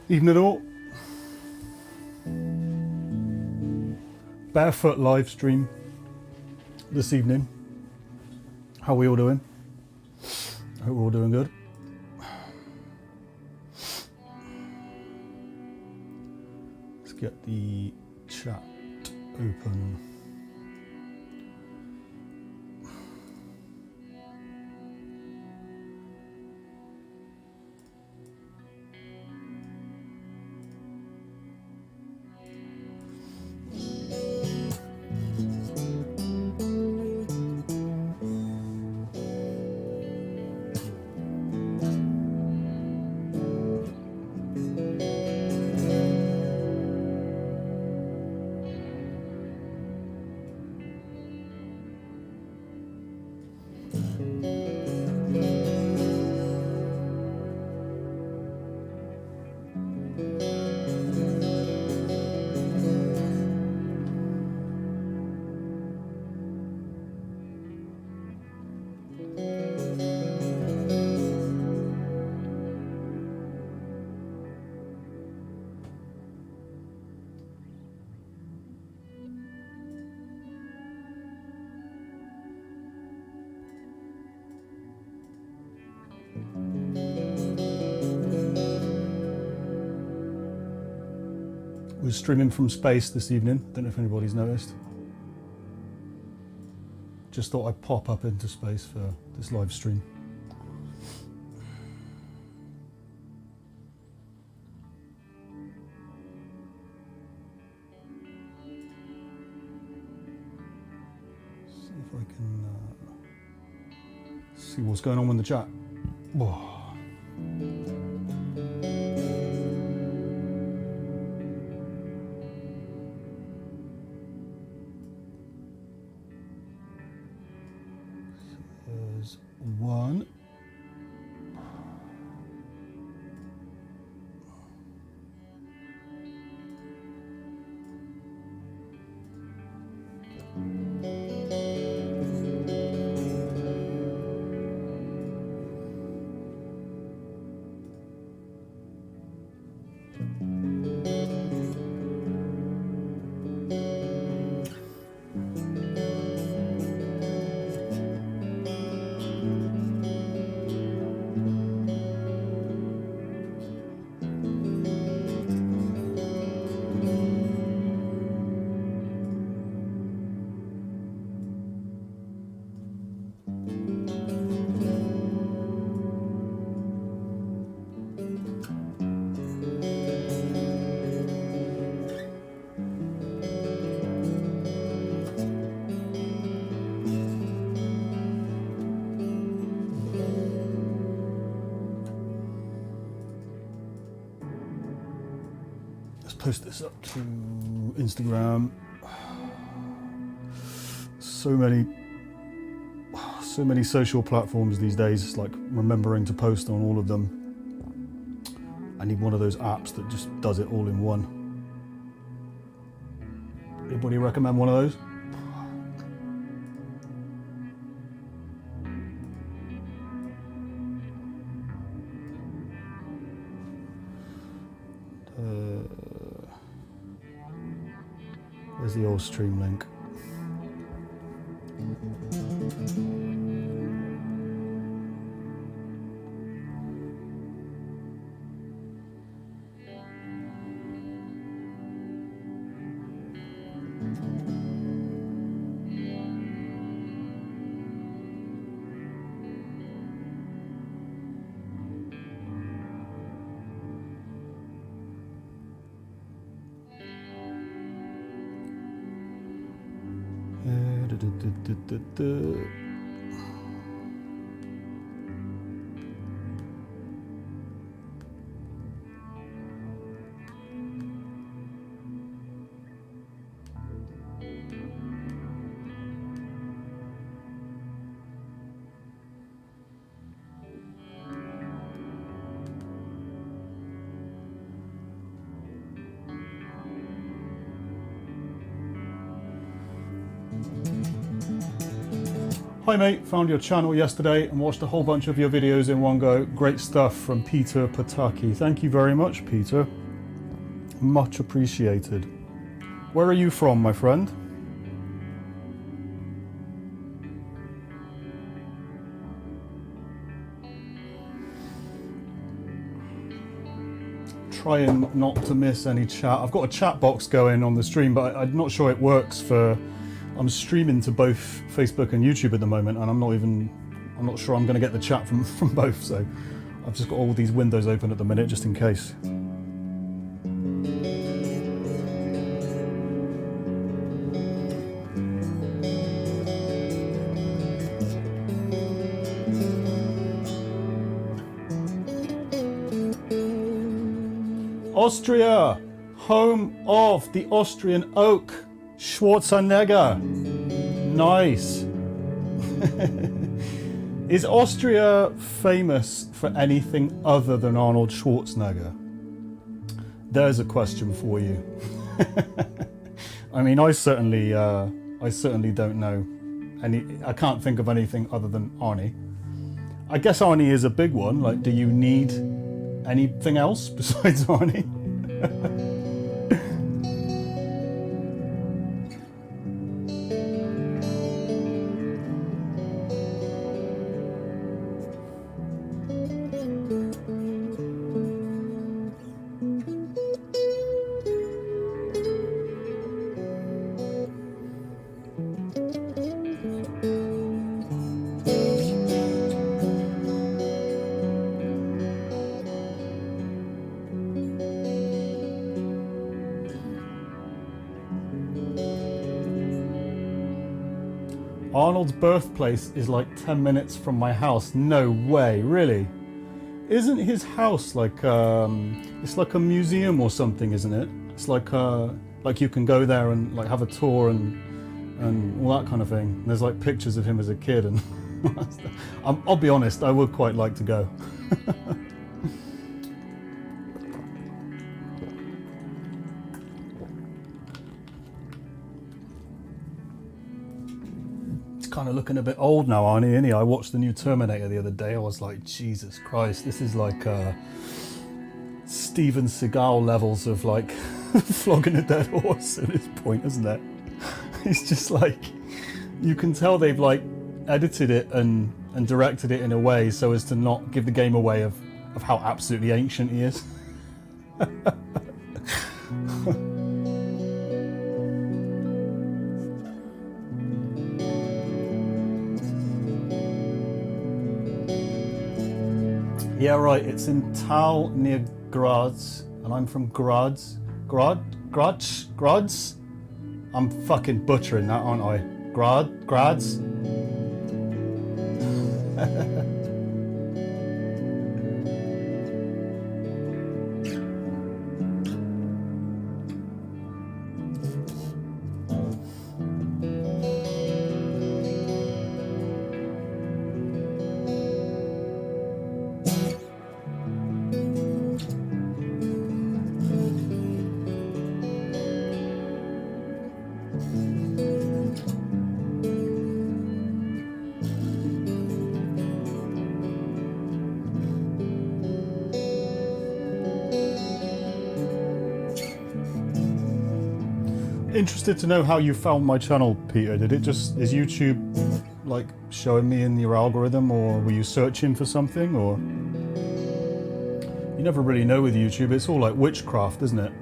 Evening all. Barefoot live stream this evening. How are we all doing? I hope we're all doing good. Let's get the chat open. We're streaming from space this evening. Don't know if anybody's noticed. Just thought I'd pop up into space for this live stream. See if I can see what's going on in the chat. Whoa. One. Post this up to Instagram. So many social platforms these days. It's like remembering to post on all of them. I need one of those apps that just does it all in one. Anybody recommend one of those? There's the old stream link. Hi mate, found your channel yesterday and watched a whole bunch of your videos in one go. Great stuff from Peter Pataki. Thank you very much, Peter. Much appreciated. Where are you from, my friend? Trying not to miss any chat. I've got a chat box going on the stream, but I'm not sure it works for... I'm streaming to both Facebook and YouTube at the moment, and I'm not sure I'm going to get the chat from both, so I've just got all these windows open at the minute just in case. Austria, home of the Austrian oak, Schwarzenegger. Nice. Is Austria famous for anything other than Arnold Schwarzenegger? There's a question for you. I mean, I certainly don't know any. I can't think of anything other than Arnie. I guess Arnie is a big one. Like, do you need anything else besides Arnie? Arnold's birthplace is like 10 minutes from my house. No way, really? Isn't his house like it's like a museum or something, isn't it? It's like you can go there and like have a tour and all that kind of thing. There's like pictures of him as a kid, and I'll be honest, I would quite like to go. Kind of looking a bit old now, Arnie, isn't he? I watched the new Terminator the other day. I was like, Jesus Christ, this is like Steven Seagal levels of like flogging a dead horse at this point, isn't it? It's just like, you can tell they've like edited it and directed it in a way so as to not give the game away of how absolutely ancient he is. Yeah, right, it's in Tal near Graz, and I'm from Graz. Graz? I'm fucking butchering that, aren't I? Graz? Interested to know how you found my channel, Peter. Is YouTube like showing me in your algorithm, or were you searching for something, or? You never really know with YouTube, it's all like witchcraft, isn't it?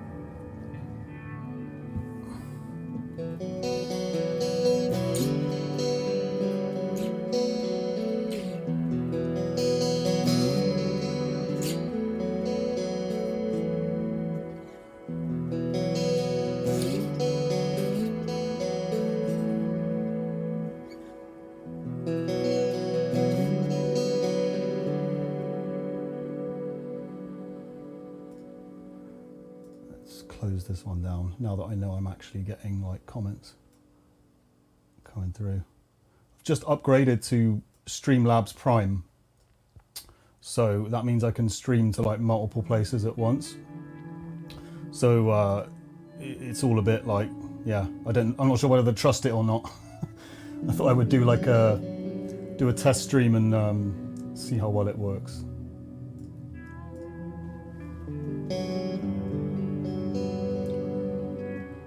Close this one down now that I know I'm actually getting like comments coming through. I've just upgraded to Streamlabs Prime, so that means I can stream to like multiple places at once. So it's all a bit like, yeah, I'm not sure whether to trust it or not. I thought I would do like a do a test stream and see how well it works.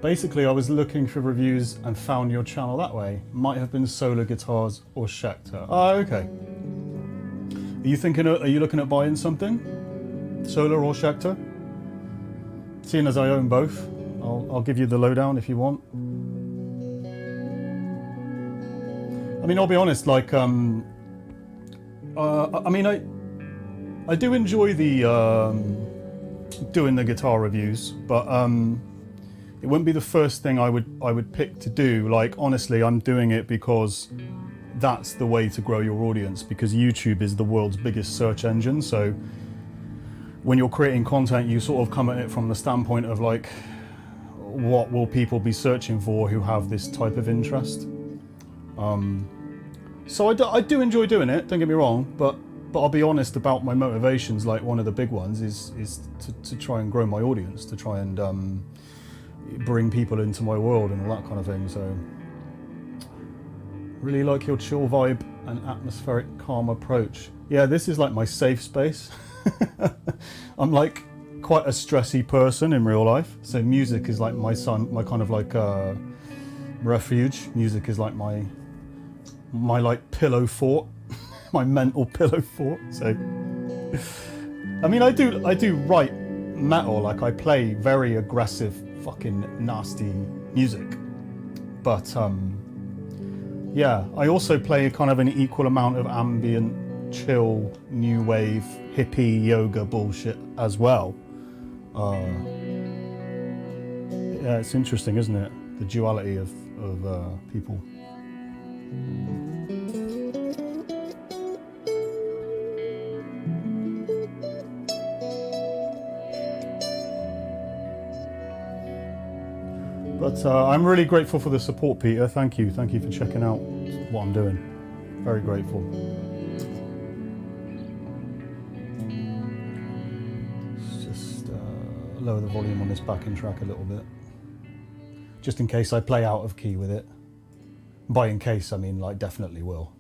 Basically, I was looking for reviews and found your channel that way. Might have been Solar Guitars or Schecter. Oh, okay. Are you looking at buying something? Solar or Schecter? Seeing as I own both, I'll give you the lowdown if you want. I mean, I'll be honest, like, I mean, I do enjoy the, doing the guitar reviews, but, it wouldn't be the first thing I would pick to do. Like, honestly, I'm doing it because that's the way to grow your audience, because YouTube is the world's biggest search engine. So when you're creating content, you sort of come at it from the standpoint of like, what will people be searching for who have this type of interest? So I do enjoy doing it, don't get me wrong, but I'll be honest about my motivations. Like, one of the big ones is to try and grow my audience, to try and bring people into my world and all that kind of thing. So really like your chill vibe and atmospheric calm approach. Yeah, this is like my safe space. I'm like quite a stressy person in real life, so music is like my kind of like refuge. Music is like my like pillow fort, my mental pillow fort. So I mean, I do write metal, like I play very aggressive fucking nasty music, but yeah, I also play kind of an equal amount of ambient, chill, new wave, hippie yoga bullshit as well. Yeah, it's interesting, isn't it? The duality of people. But I'm really grateful for the support, Peter. Thank you for checking out what I'm doing. Very grateful. Let's just lower the volume on this backing track a little bit, just in case I play out of key with it. By in case, I mean like definitely will.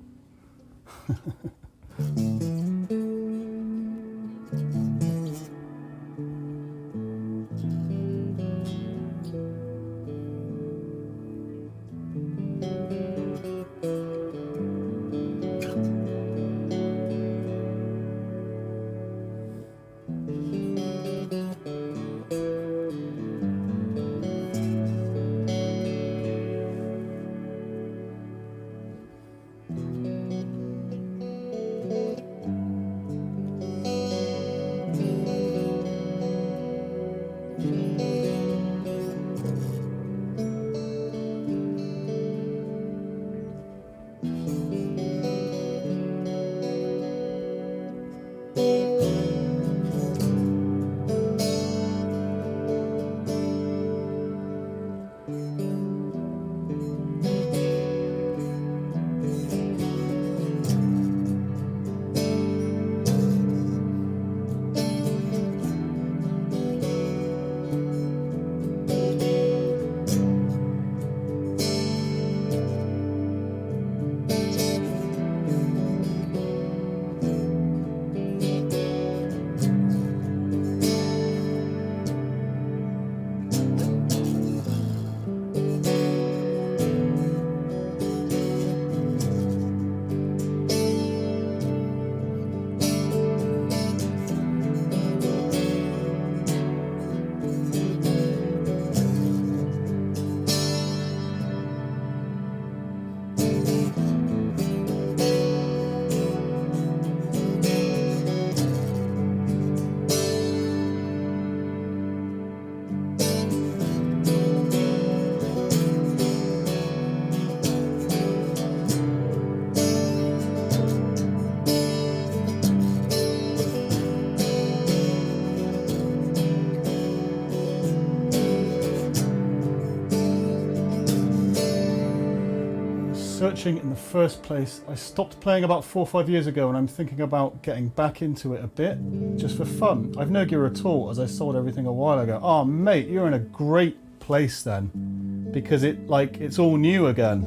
Searching in the first place. I stopped playing about 4 or 5 years ago, and I'm thinking about getting back into it a bit, just for fun. I've no gear at all, as I sold everything a while ago. Oh mate, you're in a great place then, because it's all new again.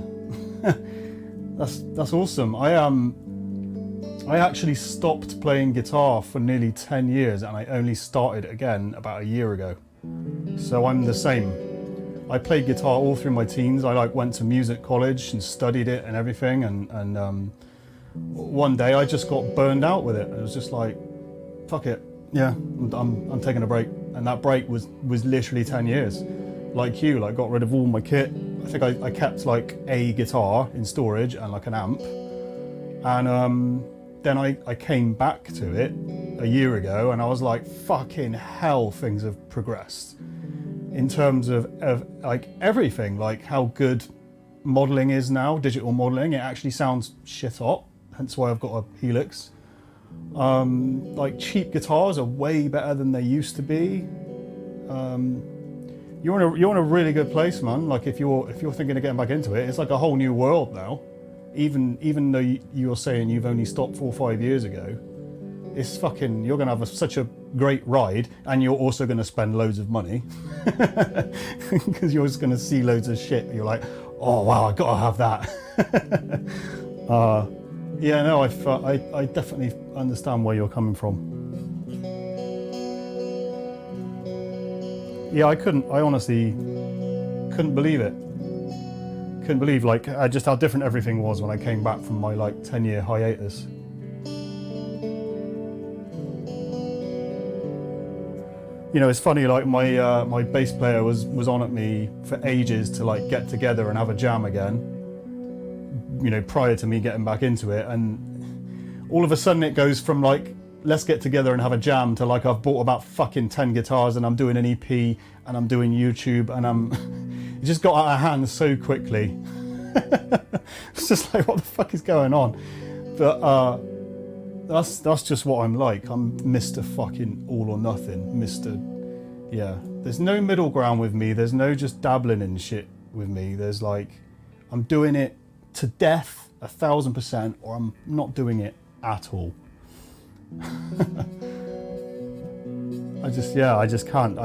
That's awesome. I actually stopped playing guitar for nearly 10 years and I only started again about a year ago. So I'm the same. I played guitar all through my teens. I like went to music college and studied it and everything, and one day I just got burned out with it. It was just like, fuck it, yeah, I'm taking a break. And that break was literally 10 years. Like you, like got rid of all my kit. I think I kept like a guitar in storage and like an amp. And then I came back to it a year ago and I was like, fucking hell, things have progressed. In terms of like everything, like how good modeling is now, digital modeling, it actually sounds shit hot, hence why I've got a Helix. Like cheap guitars are way better than they used to be. You're in a really good place, man. Like if you're thinking of getting back into it, it's like a whole new world now. Even though you're saying you've only stopped 4 or 5 years ago, it's fucking, you're gonna have such a great ride, and you're also gonna spend loads of money because you're just gonna see loads of shit. You're like, oh wow, I gotta have that. Yeah, no, I definitely understand where you're coming from. Yeah, I honestly couldn't believe it. Couldn't believe like just how different everything was when I came back from my like 10-year hiatus. You know, it's funny, like my bass player was on at me for ages to like get together and have a jam again, you know, prior to me getting back into it, and all of a sudden it goes from like, let's get together and have a jam to like, I've bought about fucking 10 guitars and I'm doing an EP and I'm doing YouTube and it just got out of hand so quickly. It's just like, what the fuck is going on? But that's just what I'm like. I'm Mr. fucking all or nothing. Mr. Yeah. There's no middle ground with me. There's no just dabbling in shit with me. There's like, I'm doing it to death, 1000%, or I'm not doing it at all. I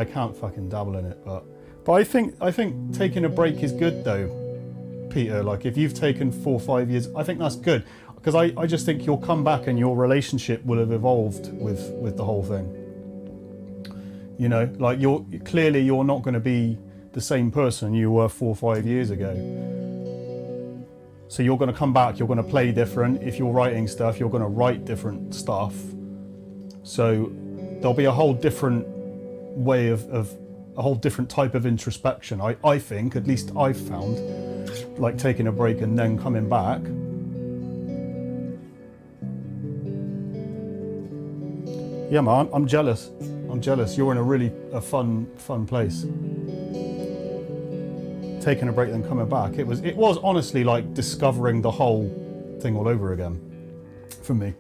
can't fucking dabble in it. But I think taking a break is good though, Peter. Like if you've taken 4 or 5 years, I think that's good. Because I just think you'll come back and your relationship will have evolved with the whole thing. You know, like you're not going to be the same person you were 4 or 5 years ago. So you're going to come back, you're going to play different. If you're writing stuff, you're going to write different stuff. So there'll be a whole different way of a whole different type of introspection. I think, at least I've found, like taking a break and then coming back. Yeah, man, I'm jealous. I'm jealous. You're in a really fun place. Taking a break then coming back. It was honestly like discovering the whole thing all over again for me.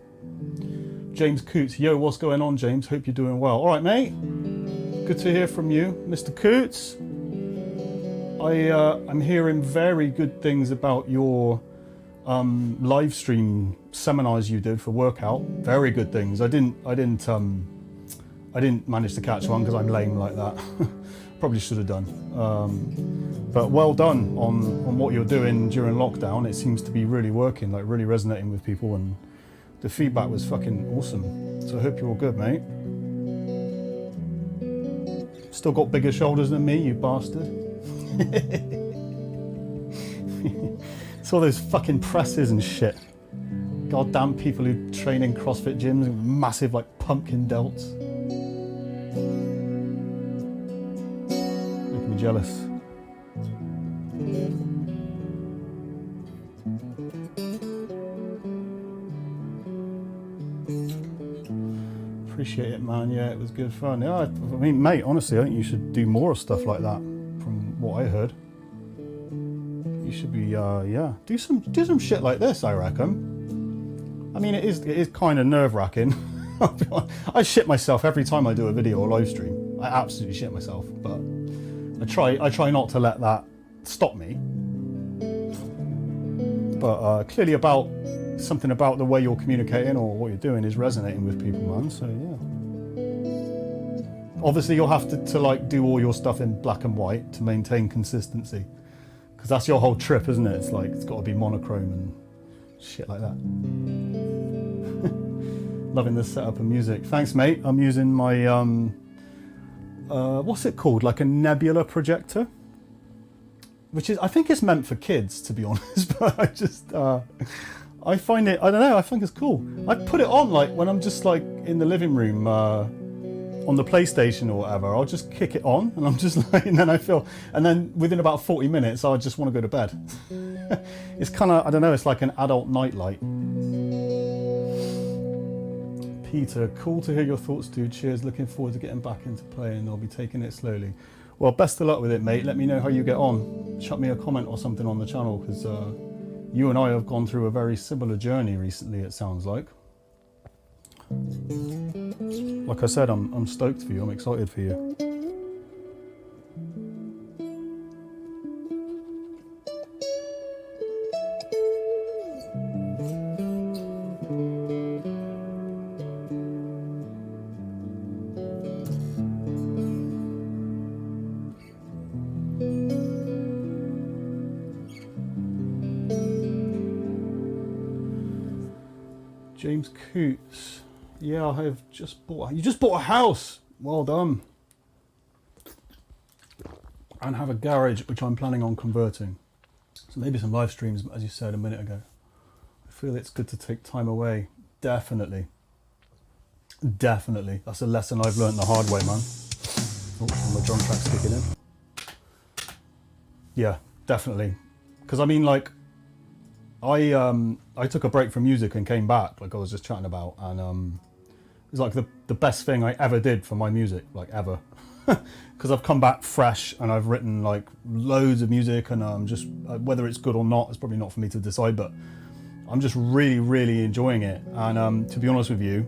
James Coots, yo, what's going on, James? Hope you're doing well. All right, mate. Good to hear from you, Mr. Coots. I'm hearing very good things about your live stream seminars you did for workout. Very good things. I didn't manage to catch one because I'm lame like that. Probably should have done. But well done on what you're doing during lockdown. It seems to be really working, like really resonating with people, and the feedback was fucking awesome. So I hope you're all good, mate. Still got bigger shoulders than me, you bastard. It's all those fucking presses and shit. Goddamn people who train in CrossFit gyms with massive like pumpkin delts. Making me jealous. Appreciate it, man. Yeah, it was good fun. Yeah, I mean, mate, honestly, I think you should do more stuff like that. From what I heard, you should be, yeah, do some shit like this. I reckon. I mean, it is kind of nerve-wracking. I shit myself every time I do a video or live stream. I absolutely shit myself, but I try not to let that stop me. But clearly, something about the way you're communicating or what you're doing is resonating with people, man. So yeah. Obviously, you'll have to like do all your stuff in black and white to maintain consistency, because that's your whole trip, isn't it? It's like it's got to be monochrome, and Shit like that. Loving the setup and music. Thanks, mate. I'm using my, what's it called? Like a nebula projector? Which is, I think it's meant for kids, to be honest, but I just, I find it, I don't know, I think it's cool. I put it on like when I'm just like in the living room on the PlayStation or whatever, I'll just kick it on and I'm just like, and then I feel, and then within about 40 minutes, I just want to go to bed. It's kind of, I don't know, it's like an adult nightlight. Peter, cool to hear your thoughts, dude. Cheers, looking forward to getting back into playing. I'll be taking it slowly. Well, best of luck with it, mate. Let me know how you get on. Chuck me a comment or something on the channel, because you and I have gone through a very similar journey recently, it sounds like. Like I said, I'm stoked for you. I'm excited for you. James Coots. Yeah, I have just bought. You just bought a house. Well done. And have a garage, which I'm planning on converting. So maybe some live streams, as you said a minute ago. I feel it's good to take time away. Definitely. Definitely. That's a lesson I've learned the hard way, man. Oh, my drum track's kicking in. Yeah, definitely. Because I mean, like, I took a break from music and came back, like I was just chatting about, and it was like the best thing I ever did for my music, like ever. Because I've come back fresh and I've written like loads of music, and I'm just, whether it's good or not, it's probably not for me to decide, but I'm just really, really enjoying it. And to be honest with you,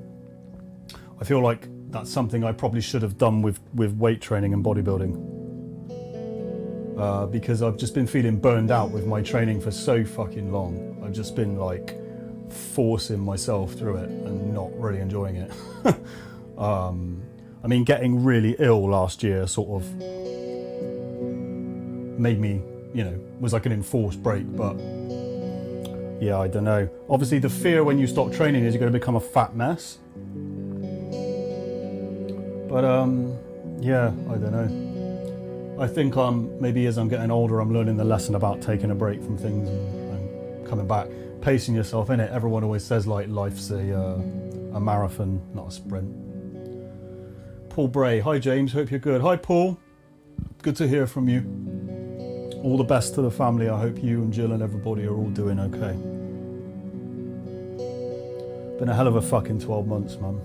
I feel like that's something I probably should have done with weight training and bodybuilding. Because I've just been feeling burned out with my training for so fucking long. I've just been like forcing myself through it and not really enjoying it. I mean, getting really ill last year sort of made me, you know, was like an enforced break, but yeah, I don't know. Obviously the fear when you stop training is you're going to become a fat mess. But yeah, I don't know. I think maybe as I'm getting older, I'm learning the lesson about taking a break from things and coming back, pacing yourself in it. Everyone always says like life's a marathon, not a sprint. Paul Bray, hi James, hope you're good. Hi Paul, good to hear from you. All the best to the family. I hope you and Jill and everybody are all doing okay. Been a hell of a fucking 12 months, man.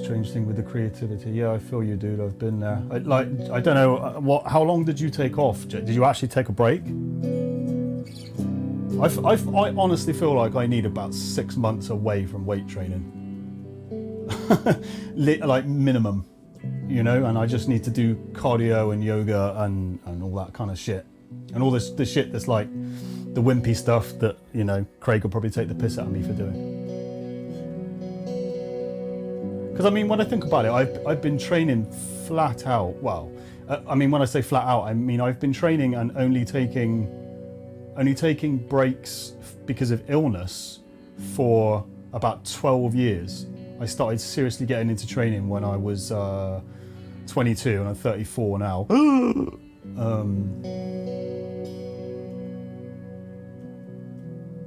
Strange thing with the creativity. Yeah, I feel you, dude. I've been there. I don't know how long did you take off? Did you actually take a break? I honestly feel like I need about 6 months away from weight training, like minimum, you know. And I just need to do cardio and yoga and all that kind of shit, and all this shit that's like the wimpy stuff that, you know, Craig will probably take the piss out of me for doing. Because I mean, when I think about it, I've been training flat out. Well, I mean, when I say flat out, I mean I've been training and only taking breaks because of illness for about 12 years. I started seriously getting into training when I was 22, and I'm 34 now.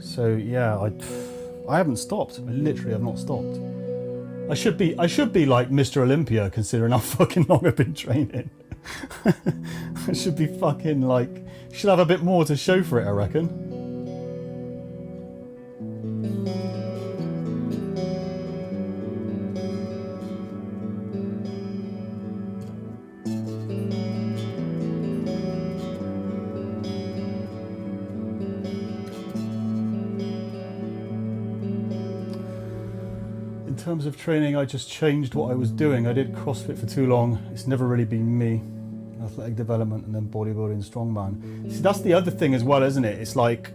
So yeah, I haven't stopped. I literally have not stopped. I should be like Mr. Olympia, considering how fucking long I've been training. I should be fucking like, should have a bit more to show for it, I reckon. In terms of training, I just changed what I was doing. I did CrossFit for too long. It's never really been me. Athletic development and then bodybuilding, strongman. See, that's the other thing as well, isn't it? It's like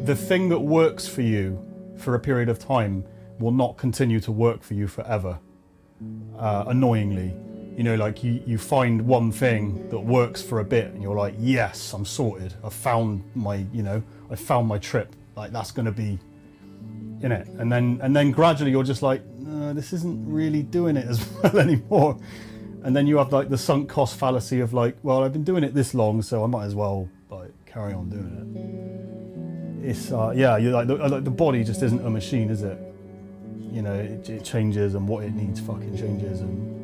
the thing that works for you for a period of time will not continue to work for you forever. Annoyingly, You know, like you find one thing that works for a bit and you're like, yes, I'm sorted. I found my trip. Like that's going to be in it. And then gradually you're just like, no, this isn't really doing it as well anymore. And then you have like the sunk cost fallacy of like, well, I've been doing it this long, so I might as well like carry on doing it. It's you're like the body just isn't a machine, is it? You know, it changes, and what it needs fucking changes. And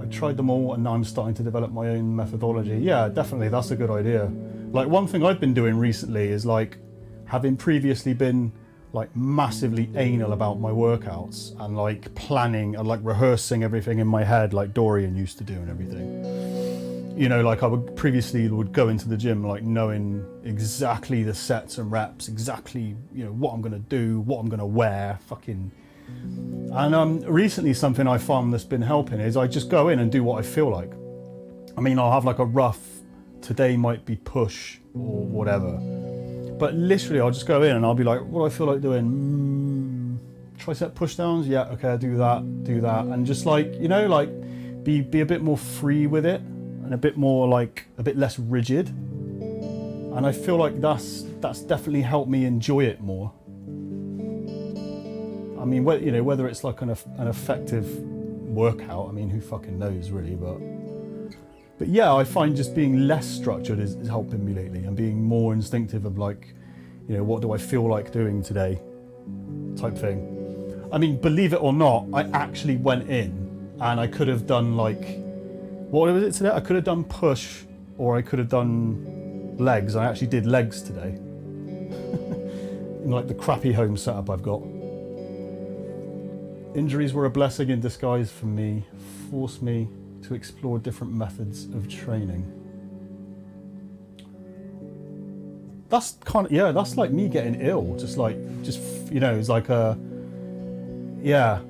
I tried them all, and now I'm starting to develop my own methodology. Yeah, definitely, that's a good idea. Like one thing I've been doing recently is like having previously been like massively anal about my workouts and like planning and like rehearsing everything in my head like Dorian used to do and everything. You know, like I would go into the gym like knowing exactly the sets and reps, exactly, you know, what I'm gonna do, what I'm gonna wear, fucking. And recently something I found that's been helping is I just go in and do what I feel like. I mean, I'll have like a rough, today might be push or whatever. But literally I'll just go in and I'll be like, what do I feel like doing? Tricep push downs? Yeah, okay, I'll do that. And just like, you know, like be a bit more free with it and a bit more like, a bit less rigid. And I feel like that's definitely helped me enjoy it more. I mean, you know, whether it's like an effective workout, I mean, who fucking knows really, but yeah, I find just being less structured is helping me lately, and being more instinctive of like, you know, what do I feel like doing today type thing. I mean, believe it or not, I actually went in and I could have done like, what was it today? I could have done push or I could have done legs. I actually did legs today. In like the crappy home setup I've got. Injuries were a blessing in disguise for me, forced me to explore different methods of training. That's kind of, yeah, that's like me getting ill, just you know, it's like yeah,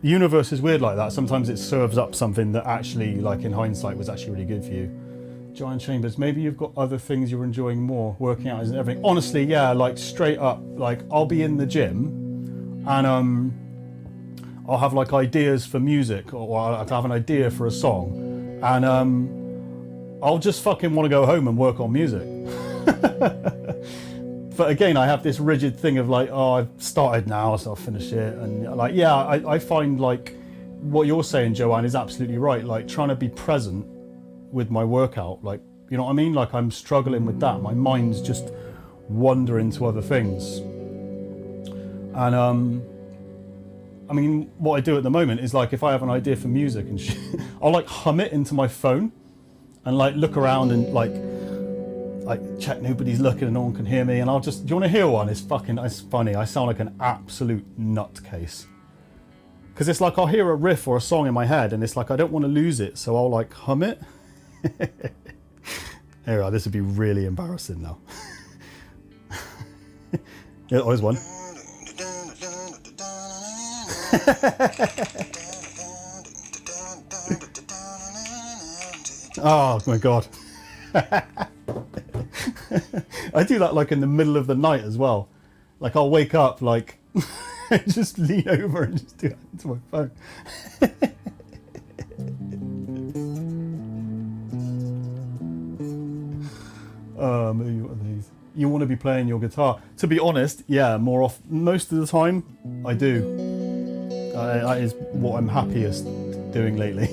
the universe is weird like that. Sometimes it serves up something that actually, like in hindsight, was actually really good for you. Giant Chambers, maybe you've got other things you're enjoying more, working out isn't everything. Honestly, yeah, like straight up, like I'll be in the gym and I'll have like ideas for music, or I'll have an idea for a song, and I'll just fucking want to go home and work on music. But again, I have this rigid thing of like, oh, I've started now, so I'll finish it. And like, yeah, I find like what you're saying, Joanne, is absolutely right. Like trying to be present with my workout, like, you know what I mean? Like I'm struggling with that. My mind's just wandering to other things. And I mean, what I do at the moment is like, if I have an idea for music and shit, I'll like hum it into my phone and like look around and like check nobody's looking and no one can hear me. And I'll just, do you want to hear one? It's funny. I sound like an absolute nutcase. Because it's like I'll hear a riff or a song in my head and it's like I don't want to lose it. So I'll like hum it. Here, this would be really embarrassing now. Yeah, always one. Oh my god. I do that like in the middle of the night as well. Like I'll wake up like just lean over and just do that into my phone. Maybe one of these. You want to be playing your guitar. To be honest, yeah, most of the time I do. That is what I'm happiest doing lately.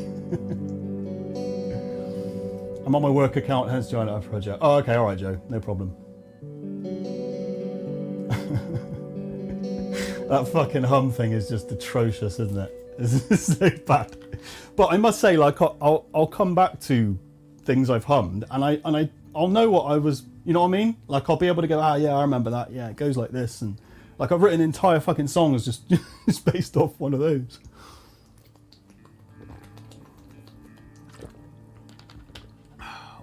I'm on my work account, hence join our project. Oh, okay, all right, Joe, no problem. That fucking hum thing is just atrocious, isn't it? It's so bad. But I must say, like, I'll come back to things I've hummed, and I'll know what I was. You know what I mean? Like I'll be able to go, yeah, I remember that. Yeah, it goes like this, and like I've written entire fucking songs just based off one of those.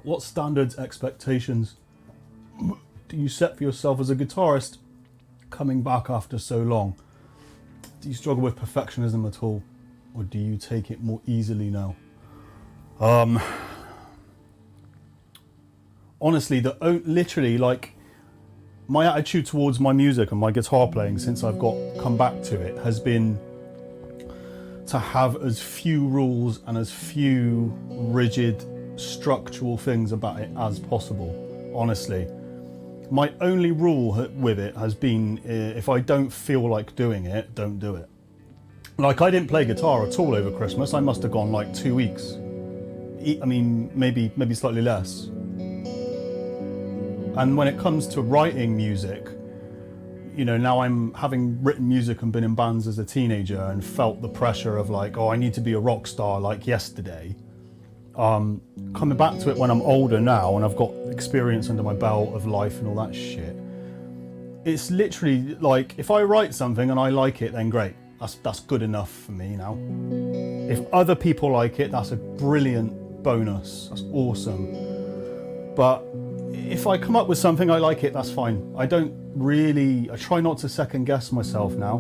What standards, expectations do you set for yourself as a guitarist coming back after so long? Do you struggle with perfectionism at all, or do you take it more easily now? Honestly, literally, like, my attitude towards my music and my guitar playing since I've come back to it has been to have as few rules and as few rigid structural things about it as possible, honestly. My only rule with it has been, if I don't feel like doing it, don't do it. Like, I didn't play guitar at all over Christmas. I must have gone like 2 weeks. I mean, maybe slightly less. And when it comes to writing music, you know, now I'm having written music and been in bands as a teenager and felt the pressure of like, oh, I need to be a rock star like yesterday. Coming back to it when I'm older now and I've got experience under my belt of life and all that shit, it's literally like, if I write something and I like it, then great. That's good enough for me now. If other people like it, that's a brilliant bonus. That's awesome. But if I come up with something I like it, that's fine. I try not to second guess myself now.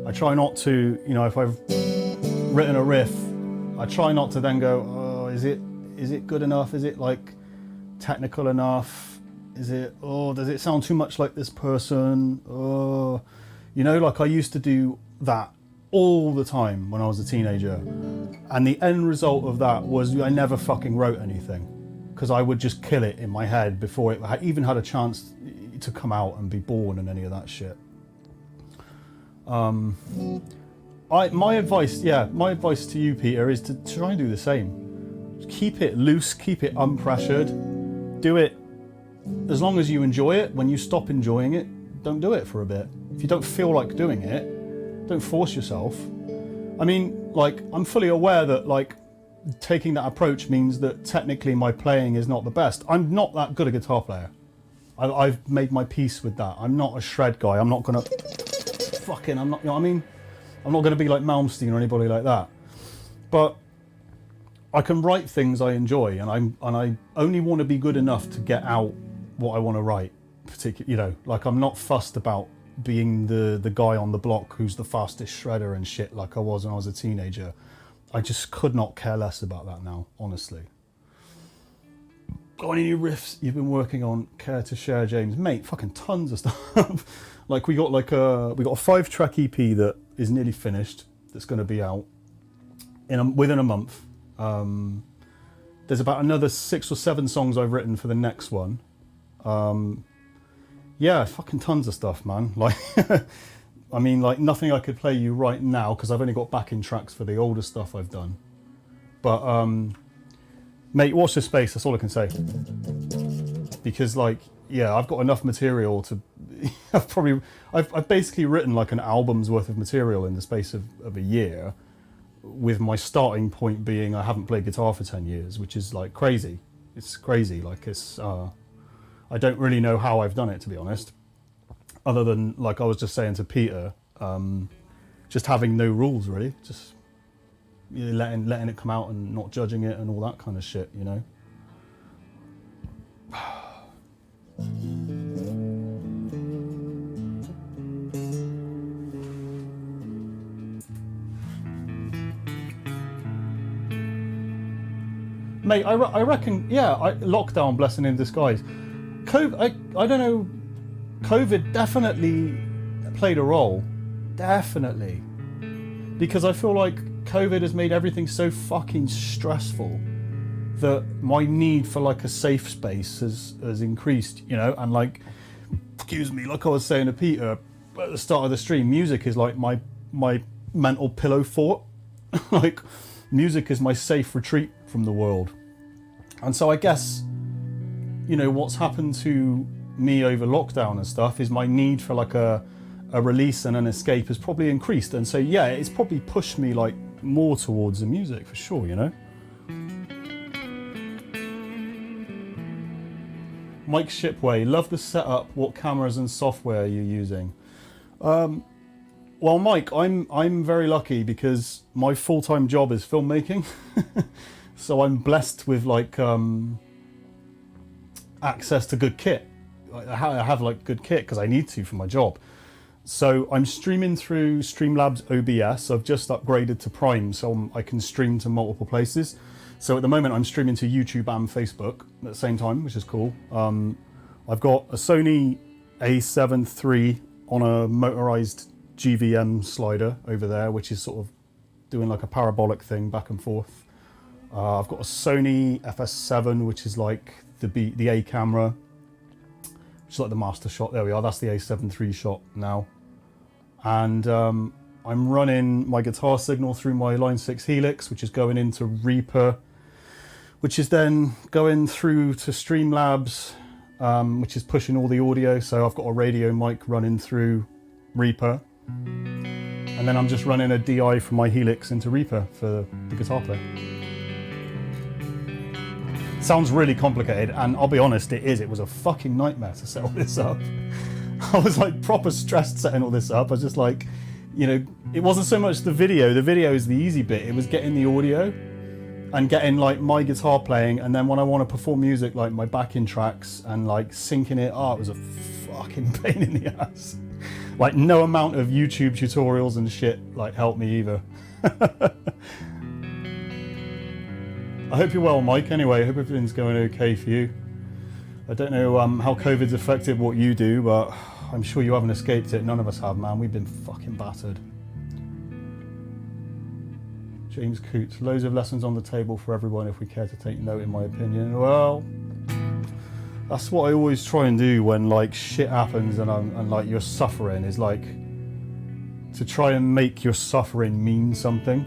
I try not to, you know, if I've written a riff, I try not to then go, oh, is it good enough? Is it like technical enough? Does it sound too much like this person? Oh, you know, like I used to do that all the time when I was a teenager. And the end result of that was I never fucking wrote anything, because I would just kill it in my head before it even had a chance to come out and be born and any of that shit. My advice to you, Peter, is to try and do the same. Keep it loose, keep it unpressured. Do it as long as you enjoy it. When you stop enjoying it, don't do it for a bit. If you don't feel like doing it, don't force yourself. I mean, like, I'm fully aware that, like, taking that approach means that technically my playing is not the best. I'm not that good a guitar player. I've made my peace with that. I'm not a shred guy. I'm not gonna you know what I mean? I'm not gonna be like Malmsteen or anybody like that. But I can write things I enjoy, and I only want to be good enough to get out what I want to write. Particularly, you know, like, I'm not fussed about being the guy on the block who's the fastest shredder and shit like I was when I was a teenager. I just could not care less about that now, honestly. Got any new riffs you've been working on? Care to share, James? Mate, fucking tons of stuff. Like, we got a 5-track EP that is nearly finished. That's going to be out within a month. There's about another 6 or 7 songs I've written for the next one. Yeah, fucking tons of stuff, man. Like, I mean, like, nothing I could play you right now because I've only got backing tracks for the older stuff I've done. But, mate, watch this space. That's all I can say. Because, like, yeah, I've got enough material to... I've basically written like an album's worth of material in the space of a year, with my starting point being I haven't played guitar for 10 years, which is like crazy. It's crazy. Like, it's... I don't really know how I've done it, to be honest. Other than, like I was just saying to Peter, just having no rules, really. Just, you know, letting it come out and not judging it and all that kind of shit, you know? Mate, I reckon, yeah, lockdown, blessing in disguise. I don't know, COVID definitely played a role, definitely, because I feel like COVID has made everything so fucking stressful that my need for like a safe space has increased, you know. And like, excuse me, like I was saying to Peter at the start of the stream, music is like my mental pillow fort. Like, music is my safe retreat from the world. And so I guess, you know, what's happened to me over lockdown and stuff is my need for like a release and an escape has probably increased. And so, yeah, it's probably pushed me like more towards the music for sure, you know. Mike Shipway, love the setup. What cameras and software are you using? Well, Mike, I'm very lucky because my full-time job is filmmaking. So I'm blessed with like access to good kit. I have like good kit because I need to for my job. So I'm streaming through Streamlabs OBS. I've just upgraded to Prime so I can stream to multiple places. So at the moment I'm streaming to YouTube and Facebook at the same time, which is cool. I've got a Sony A7 III on a motorized GVM slider over there, which is sort of doing like a parabolic thing back and forth. I've got a Sony FS7, which is like the A camera, which is like the master shot. There we are. That's the A7 III shot now. And I'm running my guitar signal through my Line 6 Helix, which is going into Reaper, which is then going through to Streamlabs, which is pushing all the audio. So I've got a radio mic running through Reaper. And then I'm just running a DI from my Helix into Reaper for the guitar player. Sounds really complicated, and I'll be honest, it is. It was a fucking nightmare to set all this up. I was like proper stressed setting all this up. I was just like, you know, it wasn't so much the video. The video is the easy bit. It was getting the audio and getting like my guitar playing, and then when I want to perform music, like my backing tracks and like syncing it. Oh, it was a fucking pain in the ass. Like no amount of YouTube tutorials and shit like helped me either. I hope you're well, Mike. Anyway, I hope everything's going okay for you. I don't know how COVID's affected what you do, but I'm sure you haven't escaped it. None of us have, man. We've been fucking battered. James Coots, loads of lessons on the table for everyone if we care to take note, in my opinion. Well, that's what I always try and do when like shit happens and like you're suffering, is like to try and make your suffering mean something.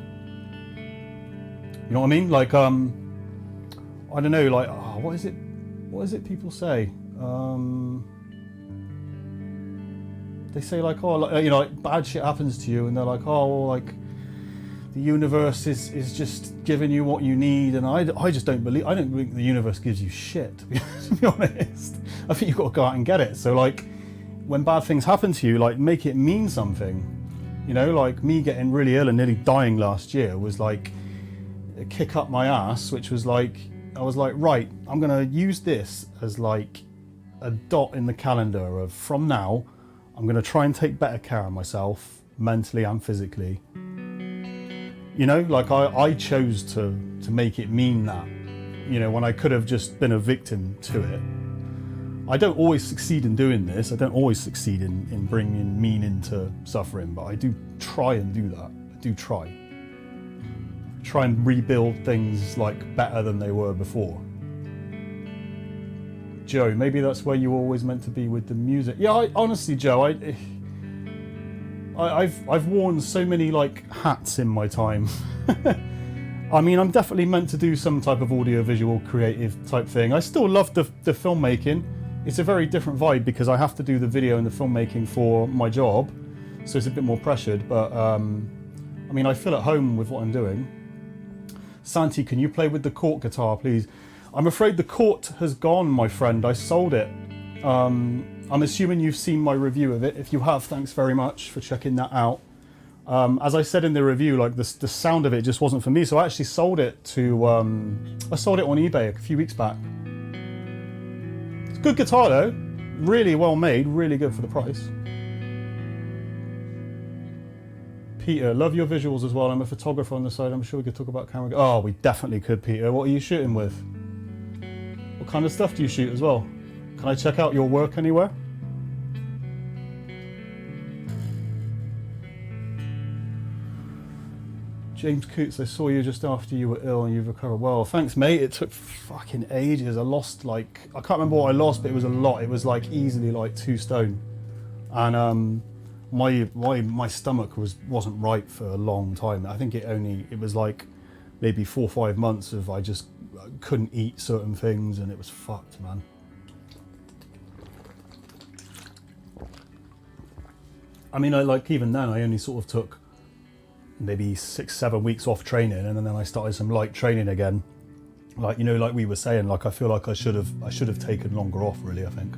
You know what I mean? Like, I don't know, like, oh, what is it people say? They say like, oh, like, you know, like bad shit happens to you and they're like, oh, well, like the universe is just giving you what you need. And I just don't think the universe gives you shit, to be honest. I think you've got to go out and get it. So like, when bad things happen to you, like make it mean something. You know, like me getting really ill and nearly dying last year was like a kick up my ass, which was like, I was like, right, I'm gonna use this as like a dot in the calendar of from now, I'm gonna try and take better care of myself mentally and physically. You know, like I chose to make it mean that, you know, when I could have just been a victim to it. I don't always succeed in doing this. I don't always succeed in bringing meaning to suffering, but I do try and do that. I do try and rebuild things like better than they were before. Joe, maybe that's where you were always meant to be with the music. Yeah, honestly, Joe, I've worn so many like hats in my time. I mean, I'm definitely meant to do some type of audio-visual creative type thing. I still love the filmmaking. It's a very different vibe because I have to do the video and the filmmaking for my job, so it's a bit more pressured, but I mean, I feel at home with what I'm doing. Santi, can you play with the Court guitar, please? I'm afraid the Court has gone, my friend. I sold it. I'm assuming you've seen my review of it. If you have, thanks very much for checking that out. As I said in the review, like the sound of it just wasn't for me, so I actually sold it to, I sold it on eBay a few weeks back. It's a good guitar though, really well made, really good for the price. Peter, love your visuals as well. I'm a photographer on the side. I'm sure we could talk about camera. Oh, we definitely could, Peter. What are you shooting with? What kind of stuff do you shoot as well? Can I check out your work anywhere? James Coots, I saw you just after you were ill and you've recovered well. Thanks, mate. It took fucking ages. I lost like, I can't remember what I lost, but it was a lot. It was like easily like 2 stone. And my stomach wasn't right for a long time. I think it was like maybe 4 or 5 months of I just couldn't eat certain things and it was fucked, man. I mean, even then I only sort of took maybe 6-7 weeks off training, and then I started some light training again. Like, you know, like we were saying, like I feel like I should have taken longer off, really, I think.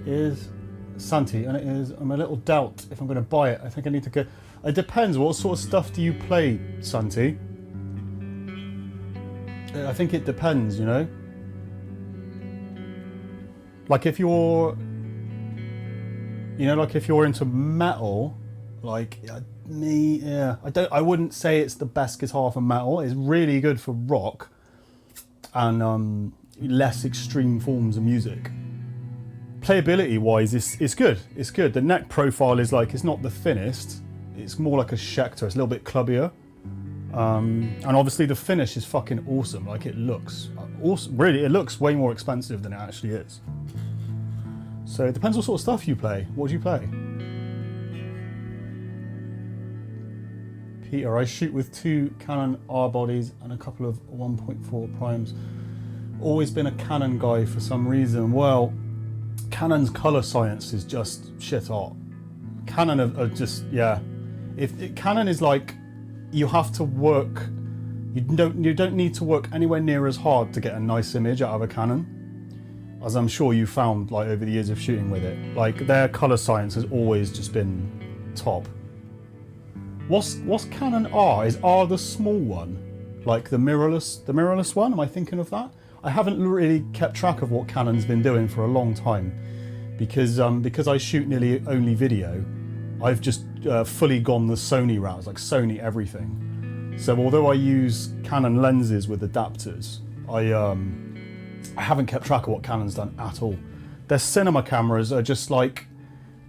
it is Santi, and it is. I'm a little doubt if I'm going to buy it. I think I need to go. It depends. What sort of stuff do you play, Santi? I think it depends, you know. Like if you're, you know, like if you're into metal, like me, yeah. I wouldn't say it's the best guitar for metal. It's really good for rock and less extreme forms of music. Playability wise, it's good. It's good. The neck profile is like, it's not the thinnest. It's more like a Schecter. It's a little bit clubbier. And obviously the finish is fucking awesome. Like it looks awesome. Really, it looks way more expensive than it actually is. So it depends what sort of stuff you play. What do you play? Peter, I shoot with 2 Canon R bodies and a couple of 1.4 primes. Always been a Canon guy for some reason. Well, Canon's color science is just shit hot. Canon are just, yeah. Canon is like, you have to work, you don't need to work anywhere near as hard to get a nice image out of a Canon, as I'm sure you found like over the years of shooting with it. Like their color science has always just been top. What's Canon R? Is R the small one? Like the mirrorless one? Am I thinking of that? I haven't really kept track of what Canon's been doing for a long time because I shoot nearly only video. I've just fully gone the Sony route, like Sony everything. So although I use Canon lenses with adapters, I haven't kept track of what Canon's done at all. Their cinema cameras are just like,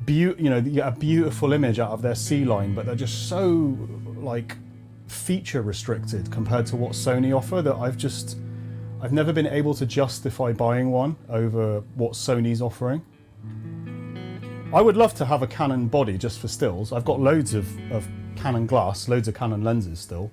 you know, you get a beautiful image out of their C-line, but they're just so like feature restricted compared to what Sony offer that I've never been able to justify buying one over what Sony's offering. I would love to have a Canon body just for stills. I've got loads of Canon glass, loads of Canon lenses still.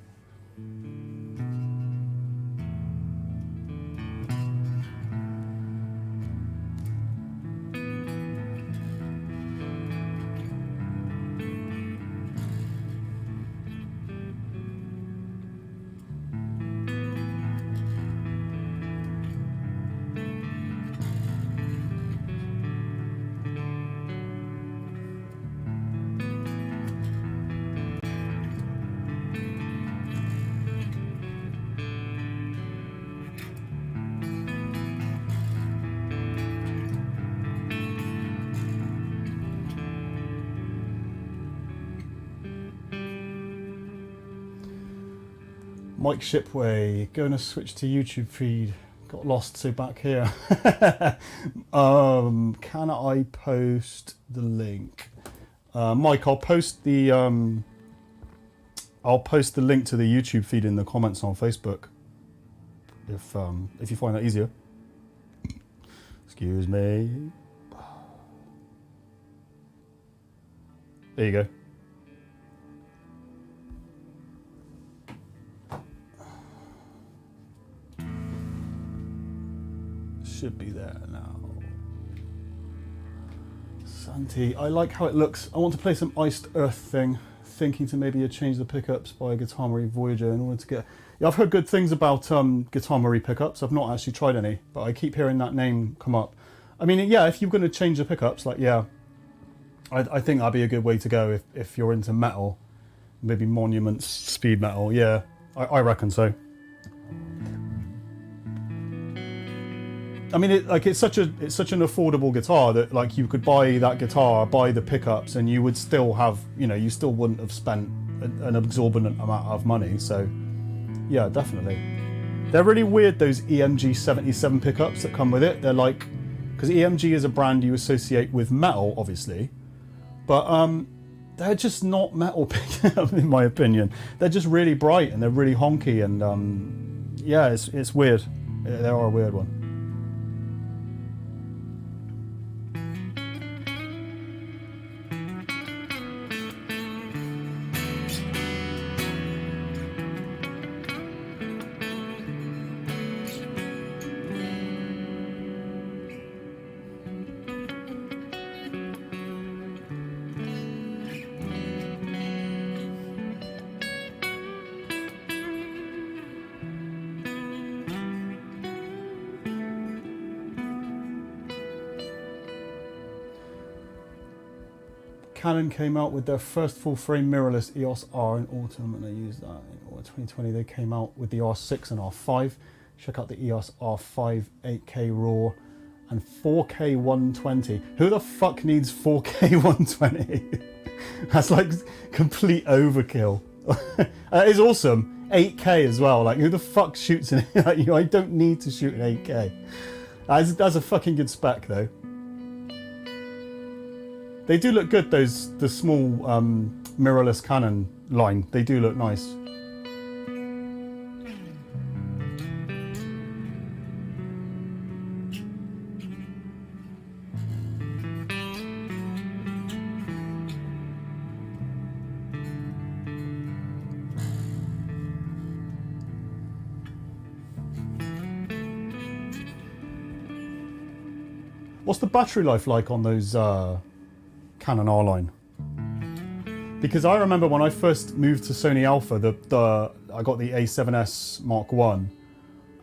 Mike Shipway, going to switch to YouTube feed. Got lost, so back here. Can I post the link? Mike, I'll post the link to the YouTube feed in the comments on Facebook. If you find that easier. Excuse me. There you go. Should be there now. Santi, I like how it looks. I want to play some Iced Earth thing. Thinking to maybe change the pickups by Guitar Marie Voyager in order to get... Yeah, I've heard good things about Guitar Marie pickups. I've not actually tried any, but I keep hearing that name come up. I mean, yeah, if you're going to change the pickups, like, yeah, I think that'd be a good way to go if you're into metal. Maybe Monuments, speed metal, yeah, I reckon so. I mean, it's such an affordable guitar that like you could buy that guitar, buy the pickups, and you would still have, you know, you still wouldn't have spent an exorbitant amount of money. So, yeah, definitely. They're really weird, those EMG 77 pickups that come with it. They're like, because EMG is a brand you associate with metal, obviously, but they're just not metal pickups in my opinion. They're just really bright and they're really honky, and yeah, it's weird. They are a weird one. Canon came out with their first full-frame mirrorless EOS R in autumn, and I used that in 2020. They came out with the R6 and R5. Check out the EOS R5 8K RAW and 4K 120. Who the fuck needs 4K 120? That's like complete overkill. It is awesome. 8K as well. Like, who the fuck shoots in it? Like, I don't need to shoot in 8K. That's a fucking good spec though. They do look good, the small mirrorless Canon line. They do look nice. What's the battery life like on those Canon R line? Because I remember when I first moved to Sony Alpha, I got the A7S Mark 1,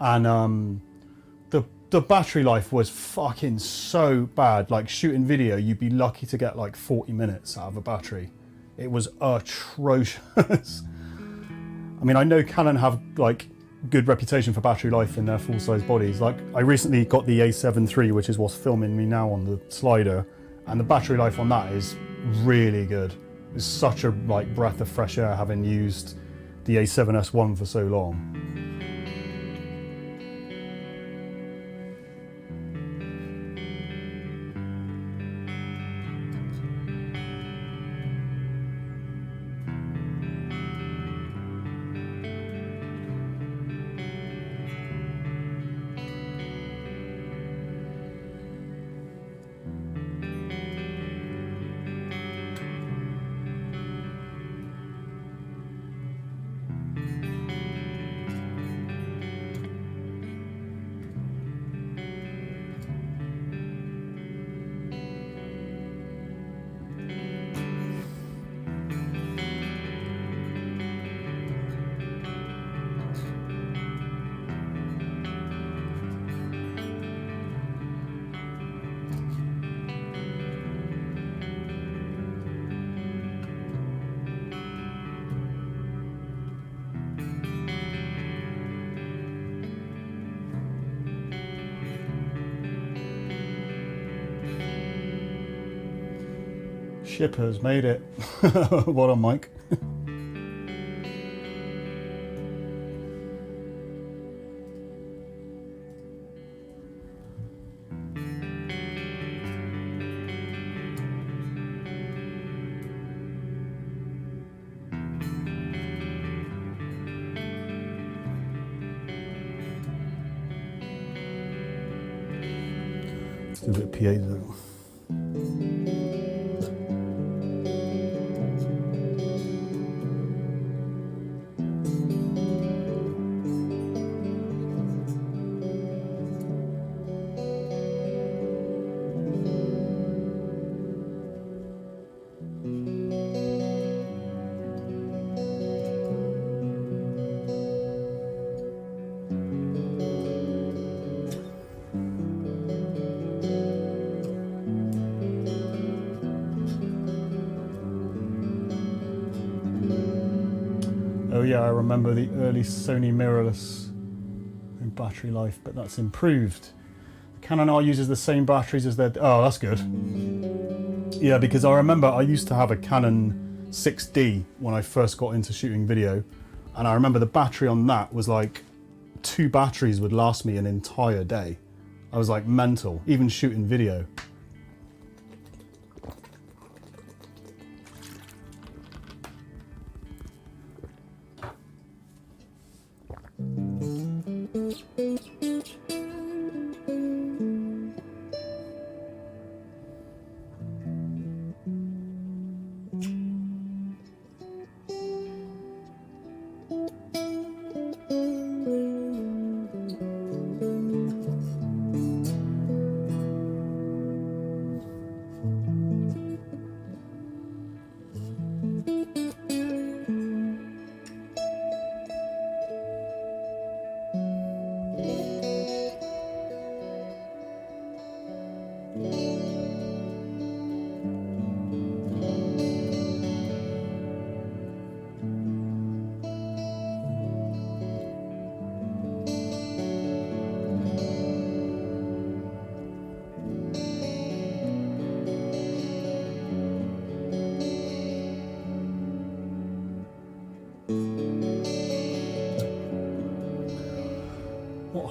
and the battery life was fucking so bad. Like, shooting video, you'd be lucky to get like 40 minutes out of a battery. It was atrocious. I mean, I know Canon have like good reputation for battery life in their full-size bodies. Like, I recently got the A7 III, which is what's filming me now on the slider, and the battery life on that is really good. It's such a like breath of fresh air having used the A7S1 for so long. Shippers made it. What on, Mike? Let's do a bit of piezo. Oh yeah, I remember the early Sony mirrorless in battery life, but that's improved. Canon R uses the same batteries as their... Oh, that's good. Yeah, because I remember I used to have a Canon 6D when I first got into shooting video, and I remember the battery on that was like 2 batteries would last me an entire day. I was like mental, even shooting video.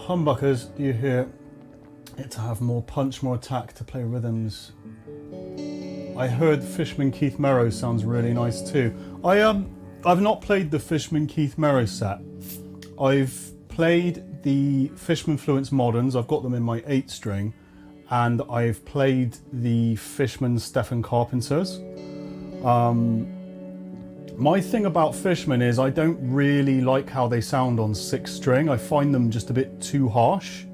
humbuckers, you hear it to have more punch, more attack, to play rhythms. I heard Fishman Keith Merrow sounds really nice too. I've not played the Fishman Keith Merrow set. I've played the Fishman Fluence Moderns. I've got them in my 8-string, and I've played the Fishman Stephen Carpenters. My thing about Fishman is I don't really like how they sound on 6-string. I find them just a bit too harsh,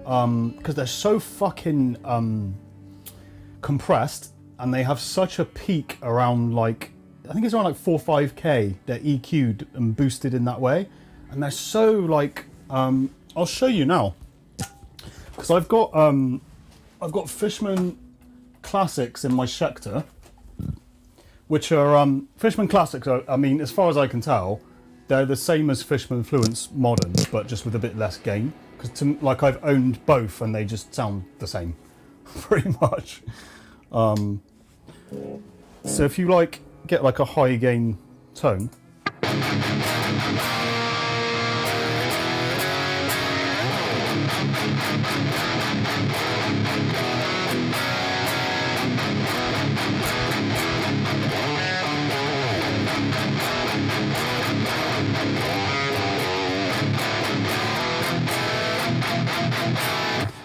because they're so fucking compressed, and they have such a peak around, like, I think it's around like 4 or 5k. They're EQ'd and boosted in that way, and they're so like, I'll show you now, because I've got Fishman Classics in my Schecter, which are Fishman Classics. I mean, as far as I can tell, they're the same as Fishman Fluence Moderns, but just with a bit less gain. Because like, I've owned both, and they just sound the same, pretty much. So if you like get like a high gain tone.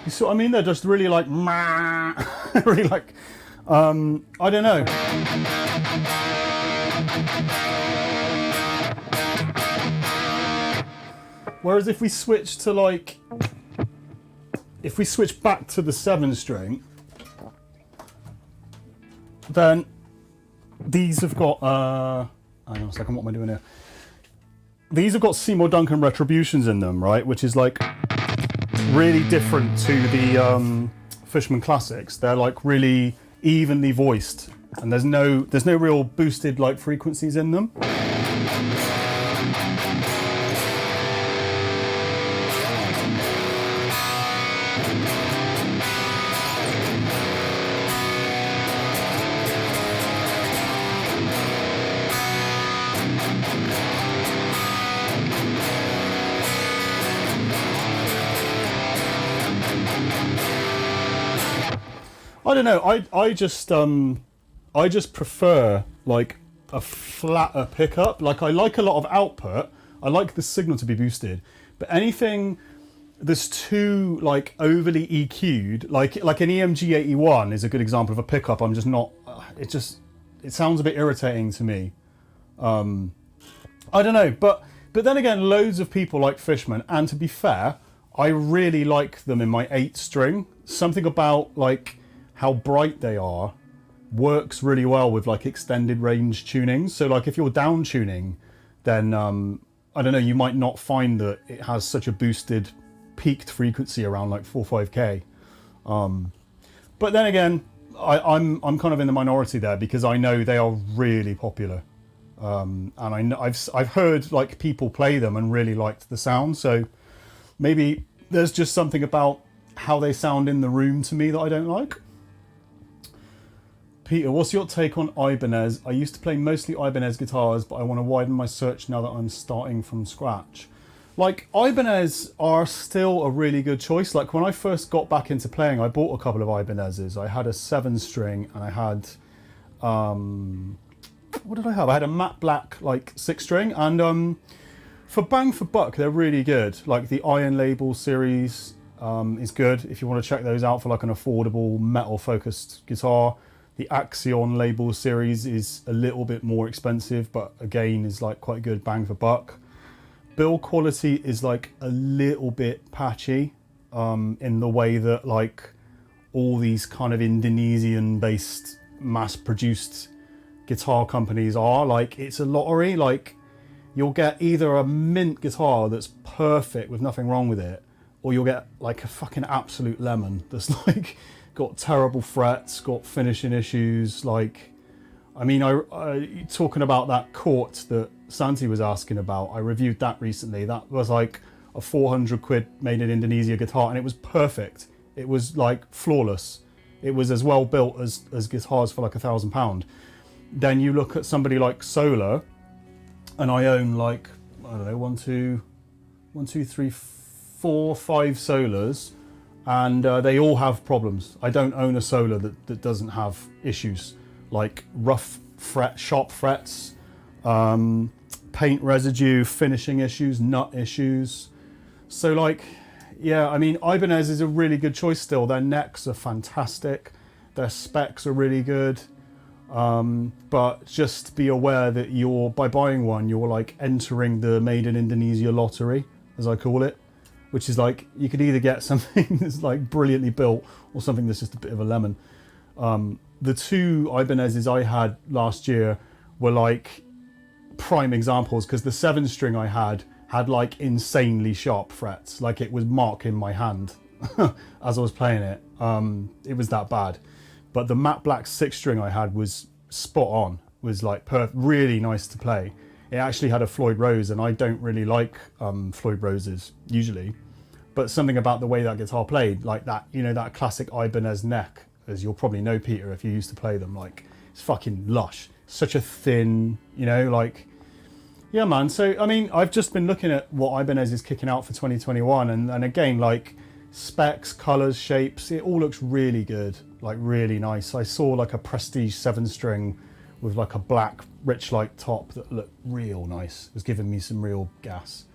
You see what I mean? They're just really like, really like, I don't know. Whereas if we switch to like, if we switch back to the 7-string, then these have got, hang on a second, what am I doing here? These have got Seymour Duncan retributions in them, right? Which is like really different to the Fishman Classics. They're like really evenly voiced, and there's no real boosted like frequencies in them. I don't know. I just prefer like a flatter pickup. Like, I like a lot of output. I like the signal to be boosted, but anything that's too like overly EQ'd, like an EMG 81 is a good example of a pickup. I'm just not. It sounds a bit irritating to me. I don't know, but then again, loads of people like Fishman, and to be fair, I really like them in my 8-string. Something about like how bright they are works really well with like extended range tunings. So like if you're down tuning, then I don't know, you might not find that it has such a boosted peaked frequency around like 4 or 5k. But then again, I'm kind of in the minority there, because I know they are really popular, and I know I've heard like people play them and really liked the sound. So maybe there's just something about how they sound in the room to me that I don't like. Peter, what's your take on Ibanez? I used to play mostly Ibanez guitars, but I want to widen my search now that I'm starting from scratch. Like, Ibanez are still a really good choice. Like, when I first got back into playing, I bought a couple of Ibanez's. I had a 7-string, and I had, what did I have? I had a matte black, like, 6-string, and for bang for buck, they're really good. Like, the Iron Label series is good if you want to check those out for like an affordable metal-focused guitar. The Axion Label series is a little bit more expensive, but again is like quite good bang for buck. Build quality is like a little bit patchy, in the way that like all these kind of Indonesian-based mass-produced guitar companies are. Like, it's a lottery. Like, you'll get either a mint guitar that's perfect with nothing wrong with it, or you'll get like a fucking absolute lemon that's like got terrible frets, got finishing issues. Like, I mean, I talking about that Court that Santi was asking about, I reviewed that recently. That was like a 400 quid made in Indonesia guitar, and it was perfect. It was like flawless. It was as well built as guitars for like £1,000. Then you look at somebody like Solar, and I own like, I don't know, 1, 2, 3, 4 or 5 solars, and they all have problems. I don't own a solar that doesn't have issues, like rough fret, sharp frets, paint residue, finishing issues, nut issues. So like, yeah, I mean, Ibanez is a really good choice still. Their necks are fantastic. Their specs are really good. But just be aware that by buying one, you're like entering the Made in Indonesia lottery, as I call it, which is like, you could either get something that's like brilliantly built or something that's just a bit of a lemon. The 2 Ibanezes I had last year were like prime examples, because the 7-string I had like insanely sharp frets, like it was marking my hand as I was playing it. It was that bad. But the matte black 6-string I had was spot on, was like really nice to play. It actually had a Floyd Rose, and I don't really like Floyd Roses usually, but something about the way that guitar played, like that, you know, that classic Ibanez neck, as you'll probably know, Peter, if you used to play them, like it's fucking lush, such a thin, you know, like, yeah, man. So I mean, I've just been looking at what Ibanez is kicking out for 2021, and again, like specs, colors, shapes, it all looks really good, like really nice. I saw like a Prestige 7-string with like a black rich light top that looked real nice. It was giving me some real gas.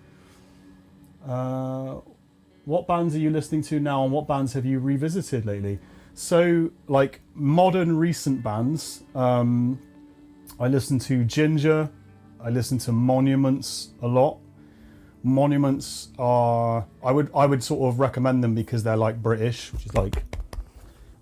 What bands are you listening to now, and what bands have you revisited lately? So like modern recent bands, I listen to Ginger, I listen to Monuments a lot. Monuments are, I would sort of recommend them because they're like British, which is like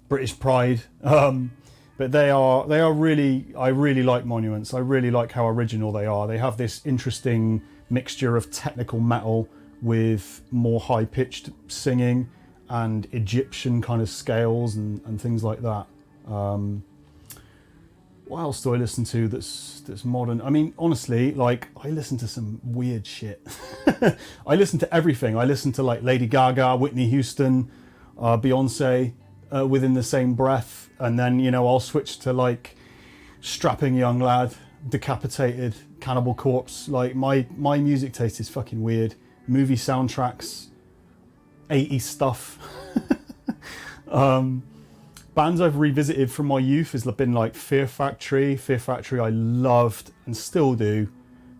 British pride. But they are really, I really like Monuments. I really like how original they are. They have this interesting mixture of technical metal with more high-pitched singing and Egyptian kind of scales and things like that. What else do I listen to that's modern? I mean, honestly, like I listen to some weird shit. I listen to everything. I listen to like Lady Gaga, Whitney Houston, Beyonce within the same breath, and then, you know, I'll switch to like Strapping Young Lad, Decapitated, Cannibal Corpse. Like my music taste is fucking weird. Movie soundtracks, 80s stuff. Bands I've revisited from my youth has been like Fear Factory. Fear Factory I loved and still do.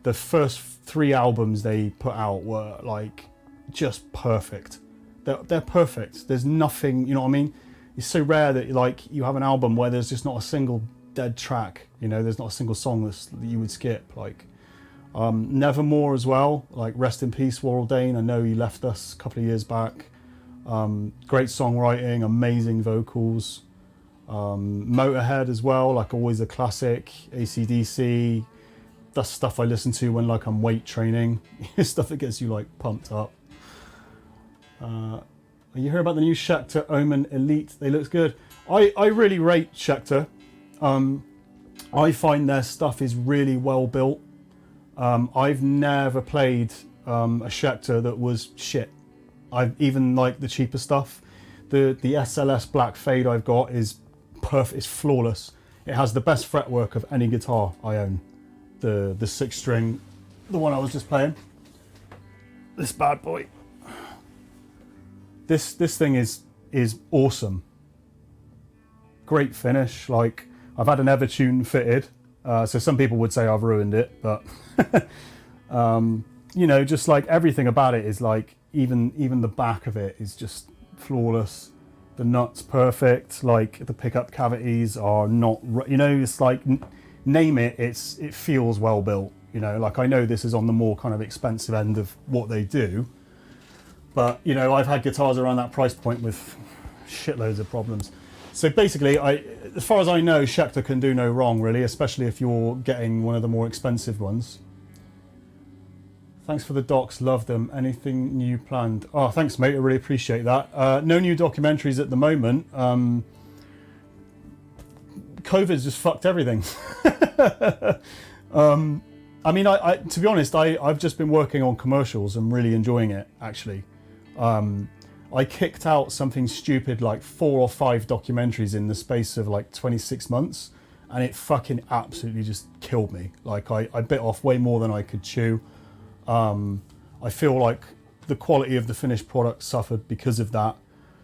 The first 3 albums they put out were like just perfect. They're perfect. There's nothing, you know what I mean? It's so rare that like you have an album where there's just not a single dead track, you know, there's not a single song that you would skip. Like Nevermore as well, like rest in peace Warrell Dane. I know he left us a couple of years back. Great songwriting, amazing vocals. Motorhead as well, like always a classic. AC/DC, that's stuff I listen to when like I'm weight training. Stuff that gets you like pumped up. You hear about the new Schecter Omen Elite? They look good. I really rate Schecter. I find their stuff is really well built. I've never played a Schecter that was shit. I've even like the cheaper stuff. The SLS Black Fade I've got is perfect. It's flawless. It has the best fretwork of any guitar I own. The 6-string, the one I was just playing. This bad boy. This thing is awesome. Great finish. Like I've had an Evertune fitted, so some people would say I've ruined it, but you know, just like everything about it is like, even the back of it is just flawless. The nuts perfect. Like the pickup cavities are not, you know, it's like name it, it feels well built. You know, like I know this is on the more kind of expensive end of what they do, but you know, I've had guitars around that price point with shitloads of problems. So basically, as far as I know, Schecter can do no wrong really, especially if you're getting one of the more expensive ones. Thanks for the docs, love them. Anything new planned? Oh, thanks mate, I really appreciate that. No new documentaries at the moment. COVID's just fucked everything. I mean, to be honest, I've just been working on commercials and really enjoying it, actually. I kicked out something stupid like 4 or 5 documentaries in the space of like 26 months, and it fucking absolutely just killed me. Like I bit off way more than I could chew. I feel like the quality of the finished product suffered because of that.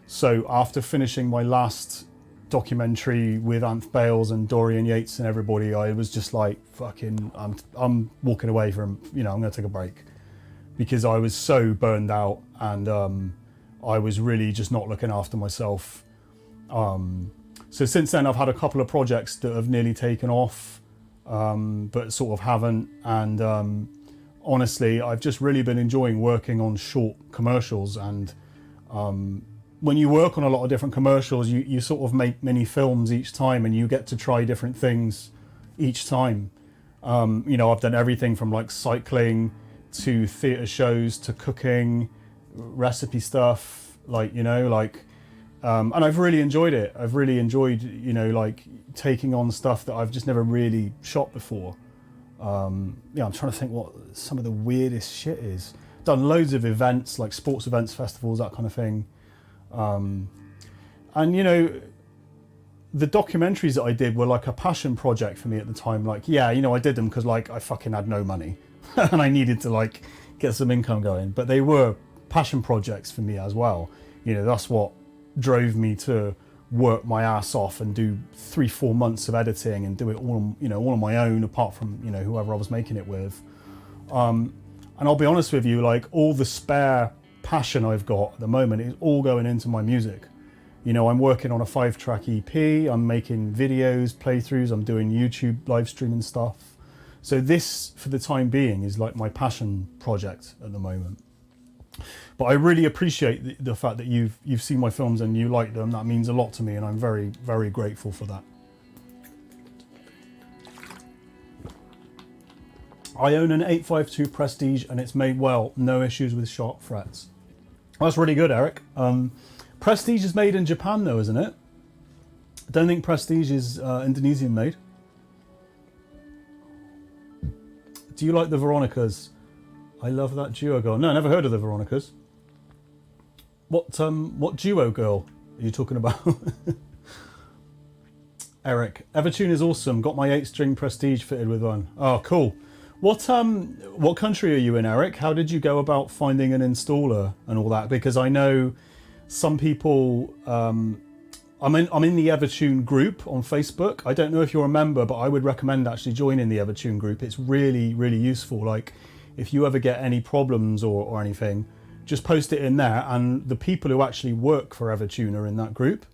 So after finishing my last documentary with Anth Bales and Dorian Yates and everybody, I was just like, fucking, I'm walking away from, I'm gonna take a break, because I was so burned out, and I was really just not looking after myself. So since then I've had a couple of projects that have nearly taken off, but sort of haven't, and honestly I've just really been enjoying working on short commercials. And when you work on a lot of different commercials, you sort of make mini films each time, and you get to try different things each time. I've done everything from like cycling to theatre shows to cooking, recipe stuff, and I've really enjoyed it. I've really enjoyed, like taking on stuff that I've just never really shot before. I'm trying to think what some of the weirdest shit is. Done loads of events, like sports events, festivals, that kind of thing. And the documentaries that I did were like a passion project for me at the time. I did them because like I fucking had no money and I needed to like get some income going, but they were passion projects for me as well. That's what drove me to work my ass off and do 3-4 months of editing and do it all on my own, apart from whoever I was making it with. And I'll be honest with you, like all the spare passion I've got at the moment is all going into my music. I'm working on a 5-track EP, I'm making videos, playthroughs, I'm doing YouTube live streaming stuff. So this, for the time being, is like my passion project at the moment. But I really appreciate the fact that you've seen my films and you like them. That means a lot to me, and I'm very, very grateful for that. I own an 852 Prestige and it's made well, no issues with sharp frets. That's really good, Eric. Prestige is made in Japan though, isn't it? I don't think Prestige is Indonesian made. Do you like the Veronicas? I love that duo girl. No, I never heard of the Veronicas. What duo girl are you talking about? Eric, Evertune is awesome. Got my 8-string Prestige fitted with one. Oh, cool. What country are you in, Eric? How did you go about finding an installer and all that? Because I know some people. I'm in the Evertune group on Facebook. I don't know if you're a member, but I would recommend actually joining the Evertune group. It's really, really useful. Like, if you ever get any problems or anything, just post it in there, and the people who actually work for Evertune are in that group.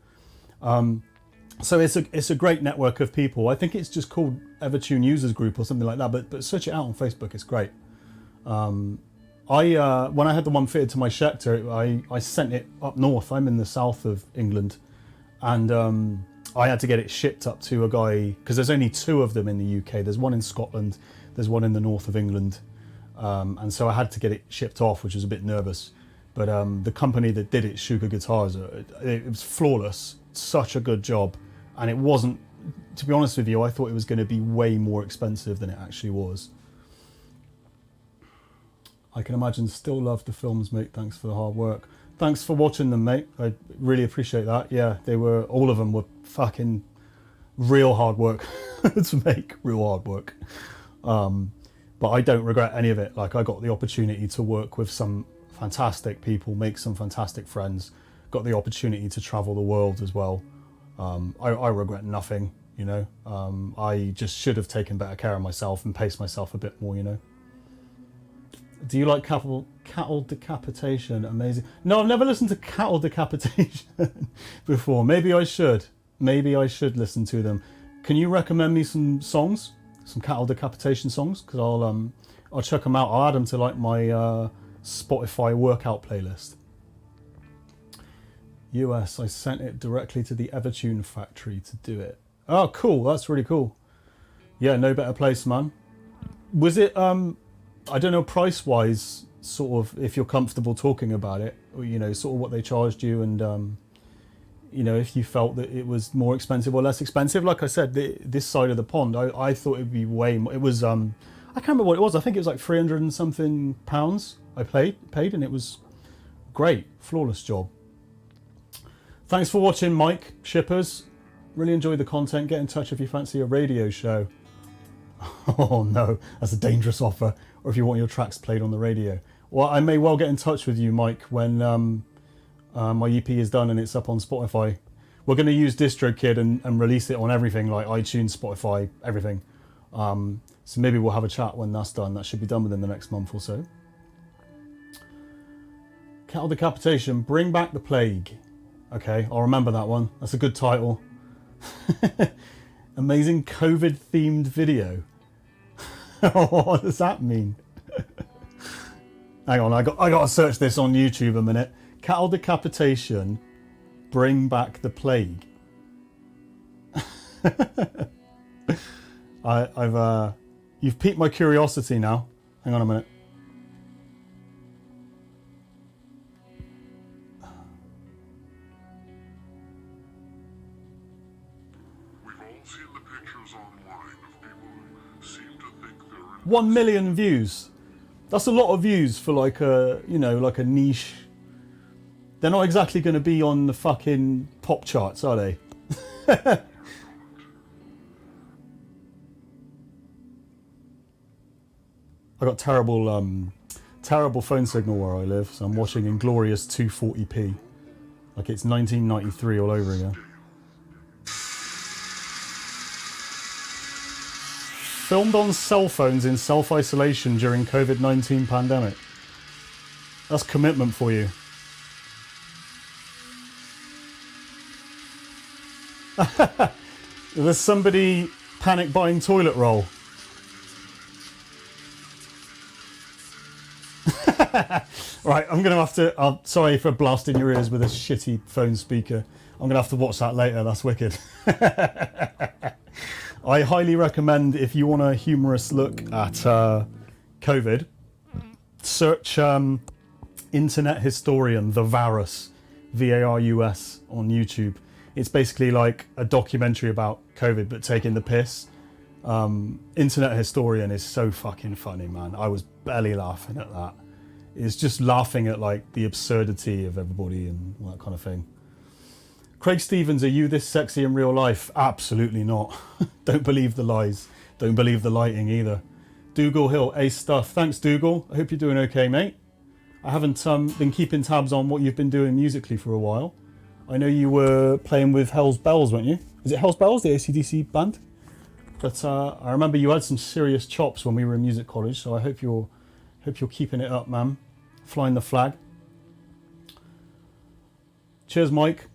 So it's a great network of people. I think it's just called Evertune Users Group or something like that, but search it out on Facebook, it's great. When I had the one fitted to my Schecter, I sent it up north. I'm in the south of England, and I had to get it shipped up to a guy, because there's only 2 of them in the UK. There's one in Scotland, there's one in the north of England. And so I had to get it shipped off, which was a bit nervous. But the company that did it, Shuka Guitars, it was flawless. Such a good job. And it wasn't, to be honest with you, I thought it was going to be way more expensive than it actually was. I can imagine. Still love the films, mate. Thanks for the hard work. Thanks for watching them, mate. I really appreciate that. Yeah, all of them were fucking real hard work to make, real hard work. But I don't regret any of it. Like, I got the opportunity to work with some fantastic people, make some fantastic friends, got the opportunity to travel the world as well. I regret nothing, I just should have taken better care of myself and paced myself a bit more, Do you like cattle decapitation? Amazing. No, I've never listened to cattle decapitation before. Maybe I should listen to them. Can you recommend me some songs? Some cattle decapitation songs? Because I'll check them out. I'll add them to like my Spotify workout playlist. US, I sent it directly to the Evertune factory to do it. Oh, cool. That's really cool. Yeah, no better place, man. Was it, I don't know, price-wise, sort of, if you're comfortable talking about it, or, sort of what they charged you, and, if you felt that it was more expensive or less expensive. Like I said, this side of the pond, I thought it would be way more. It was, I can't remember what it was. I think it was like 300 and something pounds I paid, and it was great. Flawless job. Thanks for watching, Mike Shippers. Really enjoyed the content. Get in touch if you fancy a radio show. Oh no, that's a dangerous offer. Or if you want your tracks played on the radio. Well, I may well get in touch with you, Mike, when my EP is done and it's up on Spotify. We're going to use DistroKid and release it on everything, like iTunes, Spotify, everything. So maybe we'll have a chat when that's done. That should be done within the next month or so. Cattle Decapitation, Bring Back the Plague. Okay, I'll remember that one. That's a good title. Amazing COVID-themed video. What does that mean? Hang on, I got to search this on YouTube a minute. Cattle Decapitation, Bring Back the Plague. You've piqued my curiosity now. Hang on a minute. We've all seen the pictures online of people who seem to think they're in 1 million views. That's a lot of views for like a, you know, like a niche. They're not exactly going to be on the fucking pop charts, are they? I got terrible phone signal where I live, so I'm watching in glorious 240p, like it's 1993 all over again. Filmed on cell phones in self-isolation during COVID-19 pandemic. That's commitment for you. There's somebody panic buying toilet roll. Right, I'm gonna have to. Sorry for blasting your ears with a shitty phone speaker. I'm gonna have to watch that later. That's wicked. I highly recommend, if you want a humorous look at COVID, search Internet Historian the Varus, VARUS, on YouTube. It's basically like a documentary about COVID, but taking the piss. Internet Historian is so fucking funny, man. I was barely laughing at that. It's just laughing at like the absurdity of everybody and all that kind of thing. Craig Stevens, are you this sexy in real life? Absolutely not. Don't believe the lies. Don't believe the lighting either. Dougal Hill, ace stuff. Thanks, Dougal. I hope you're doing okay, mate. I haven't been keeping tabs on what you've been doing musically for a while. I know you were playing with Hell's Bells, weren't you? Is it Hell's Bells, the AC/DC band? But I remember you had some serious chops when we were in music college, so I hope you're keeping it up, man. Flying the flag. Cheers, Mike.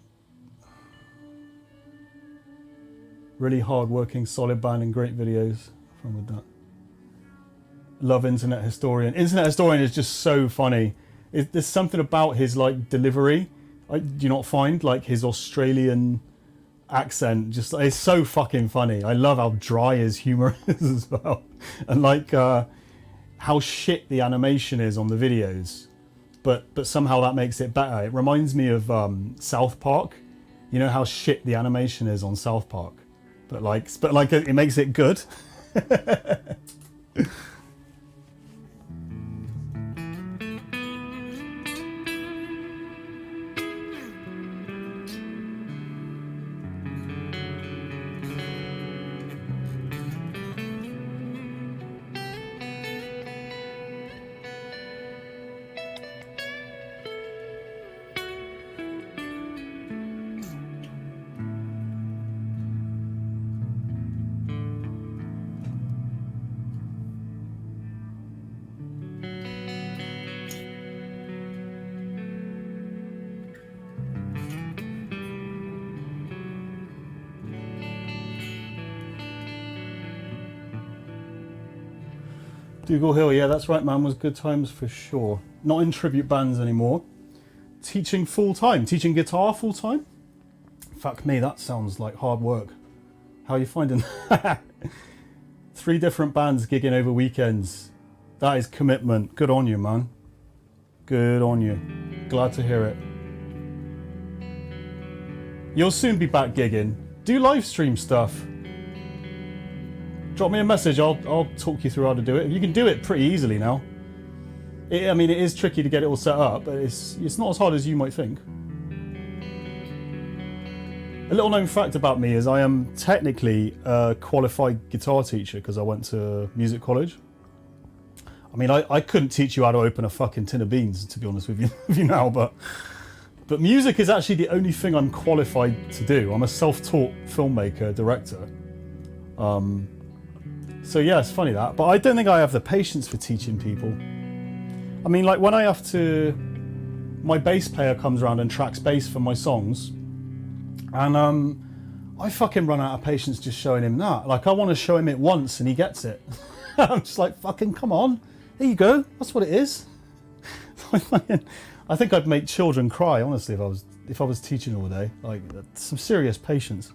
Really hard-working, solid band and great videos. Fun with that. Love Internet Historian. Internet Historian is just so funny. There's something about his like delivery. Do you not find like his Australian accent? Just it's so fucking funny. I love how dry his humor is as well, and like how shit the animation is on the videos. But somehow that makes it better. It reminds me of South Park. You know how shit the animation is on South Park, but like it makes it good. Dougal Hill, yeah, that's right, man. Was good times for sure. Not in tribute bands anymore. Teaching full time. Teaching guitar full time. Fuck me, that sounds like hard work. How are you finding that? 3 different bands gigging over weekends. That is commitment. Good on you, man. Good on you. Glad to hear it. You'll soon be back gigging. Do live stream stuff. Drop me a message, I'll talk you through how to do it. You can do it pretty easily now. I mean, it is tricky to get it all set up, but it's not as hard as you might think. A little known fact about me is I am technically a qualified guitar teacher because I went to music college. I mean, I couldn't teach you how to open a fucking tin of beans, to be honest with you, with you now, but music is actually the only thing I'm qualified to do. I'm a self-taught filmmaker, director. So yeah, it's funny that, but I don't think I have the patience for teaching people. I mean, like when I have to, my bass player comes around and tracks bass for my songs, and I fucking run out of patience just showing him that. Like I want to show him it once and he gets it. I'm just like, fucking come on, there you go, that's what it is. I think I'd make children cry, honestly, if I was teaching all day. Like some serious patience.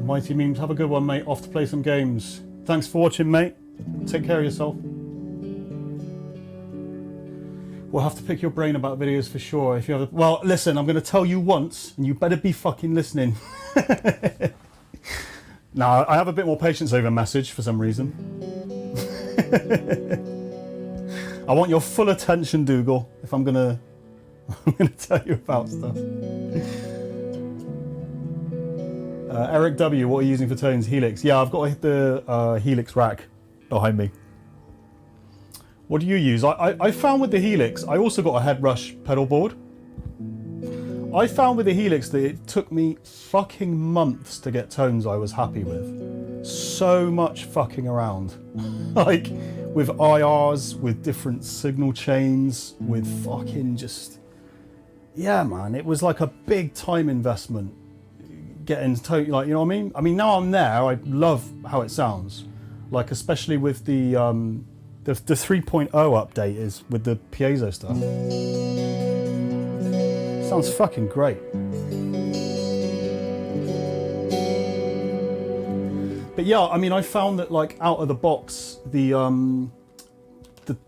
Mighty Memes, have a good one, mate. Off to play some games. Thanks for watching, mate. Take care of yourself. We'll have to pick your brain about videos for sure. If you have, well, listen, I'm going to tell you once, and you better be fucking listening. Now, I have a bit more patience over message for some reason. I want your full attention, Dougal, if I'm going to tell you about stuff. Eric W, what are you using for tones? Helix. Yeah, I've got the Helix rack behind me. What do you use? I found with the Helix, I also got a head rush pedal board. I found with the Helix that it took me fucking months to get tones I was happy with. So much fucking around. Like with IRs, with different signal chains, with fucking just... Yeah, man, it was like a big time investment. Getting totally, like, you know what I mean? I mean, now I'm there, I love how it sounds. Like, especially with the 3.0 update is with the piezo stuff. Sounds fucking great. But yeah, I mean, I found that like out of the box, the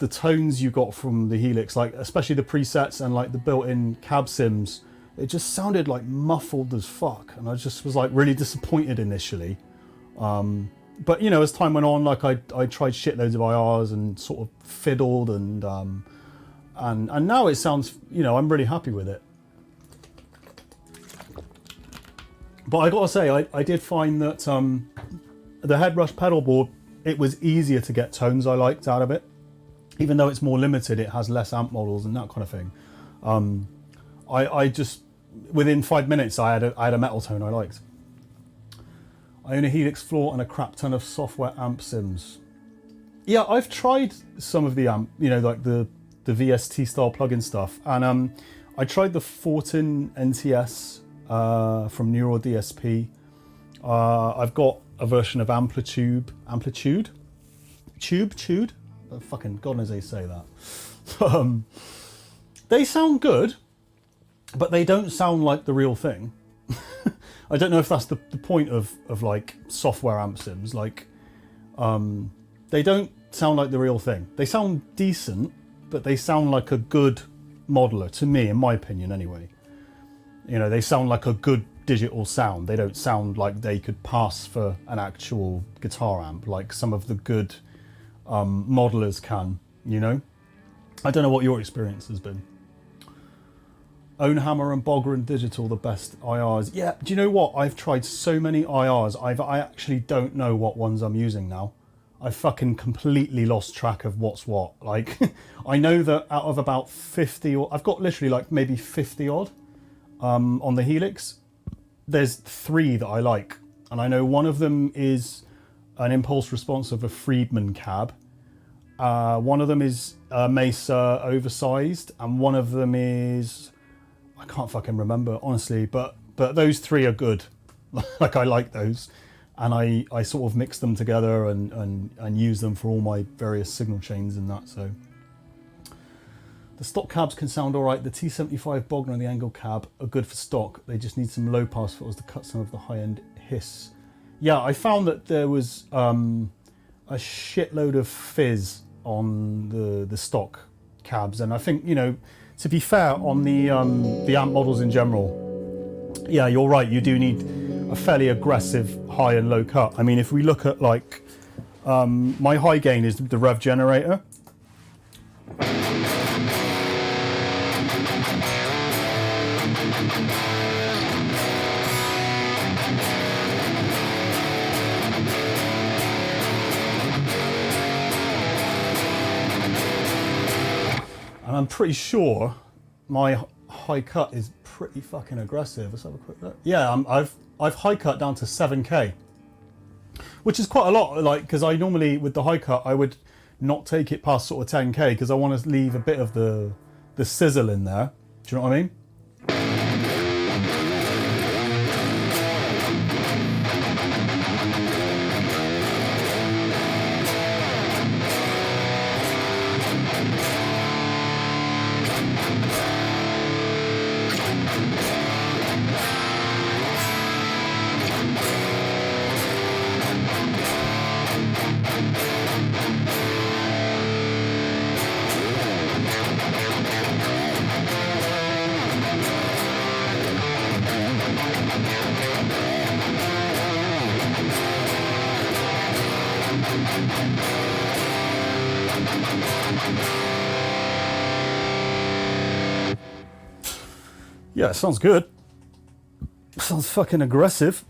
tones you got from the Helix, like especially the presets and like the built-in cab sims, it just sounded like muffled as fuck, and I just was like really disappointed initially. But you know, as time went on, like I tried shitloads of IRs and sort of fiddled, and now it sounds, you know, I'm really happy with it. But I gotta say, I did find that the Headrush pedal board, it was easier to get tones I liked out of it, even though it's more limited. It has less amp models and that kind of thing. I just, within 5 minutes, I had a metal tone I liked. I own a Helix floor and a crap ton of software amp sims. Yeah, I've tried some of the amp, you know, like the VST style plugin stuff, and I tried the Fortin NTS from Neural DSP. I've got a version of Amplitude. Fucking God knows they say that. They sound good, but they don't sound like the real thing. I don't know if that's the point of like software amp sims. Like, they don't sound like the real thing. They sound decent, but they sound like a good modeler, to me, in my opinion anyway. You know, they sound like a good digital sound. They don't sound like they could pass for an actual guitar amp like some of the good modelers can, you know? I don't know what your experience has been. Own Hammer and Bogren Digital, the best IRs. Yeah, do you know what? I've tried so many IRs, I actually don't know what ones I'm using now. I fucking completely lost track of what's what. Like, I know that out of about 50, or I've got literally like maybe 50 odd on the Helix. There's 3 that I like, and I know one of them is an impulse response of a Friedman cab. One of them is a Mesa oversized, and one of them is, I can't fucking remember honestly, but those 3 are good. Like, I like those, and I sort of mix them together and use them for all my various signal chains and that. So The stock cabs can sound alright. The T75 Bogner and the Angle cab are good for stock. They just need some low pass filters to cut some of the high end hiss. Yeah, I found that there was a shitload of fizz on the stock cabs, and I think, you know, to be fair, on the amp models in general, yeah, you're right. You do need a fairly aggressive high and low cut. I mean, if we look at like my high gain is the rev generator. And I'm pretty sure my high cut is pretty fucking aggressive. Let's have a quick look. Yeah, I've high cut down to 7K, which is quite a lot. Like, because I normally with the high cut I would not take it past sort of 10K because I want to leave a bit of the sizzle in there. Do you know what I mean? Yeah, it sounds good. Sounds fucking aggressive.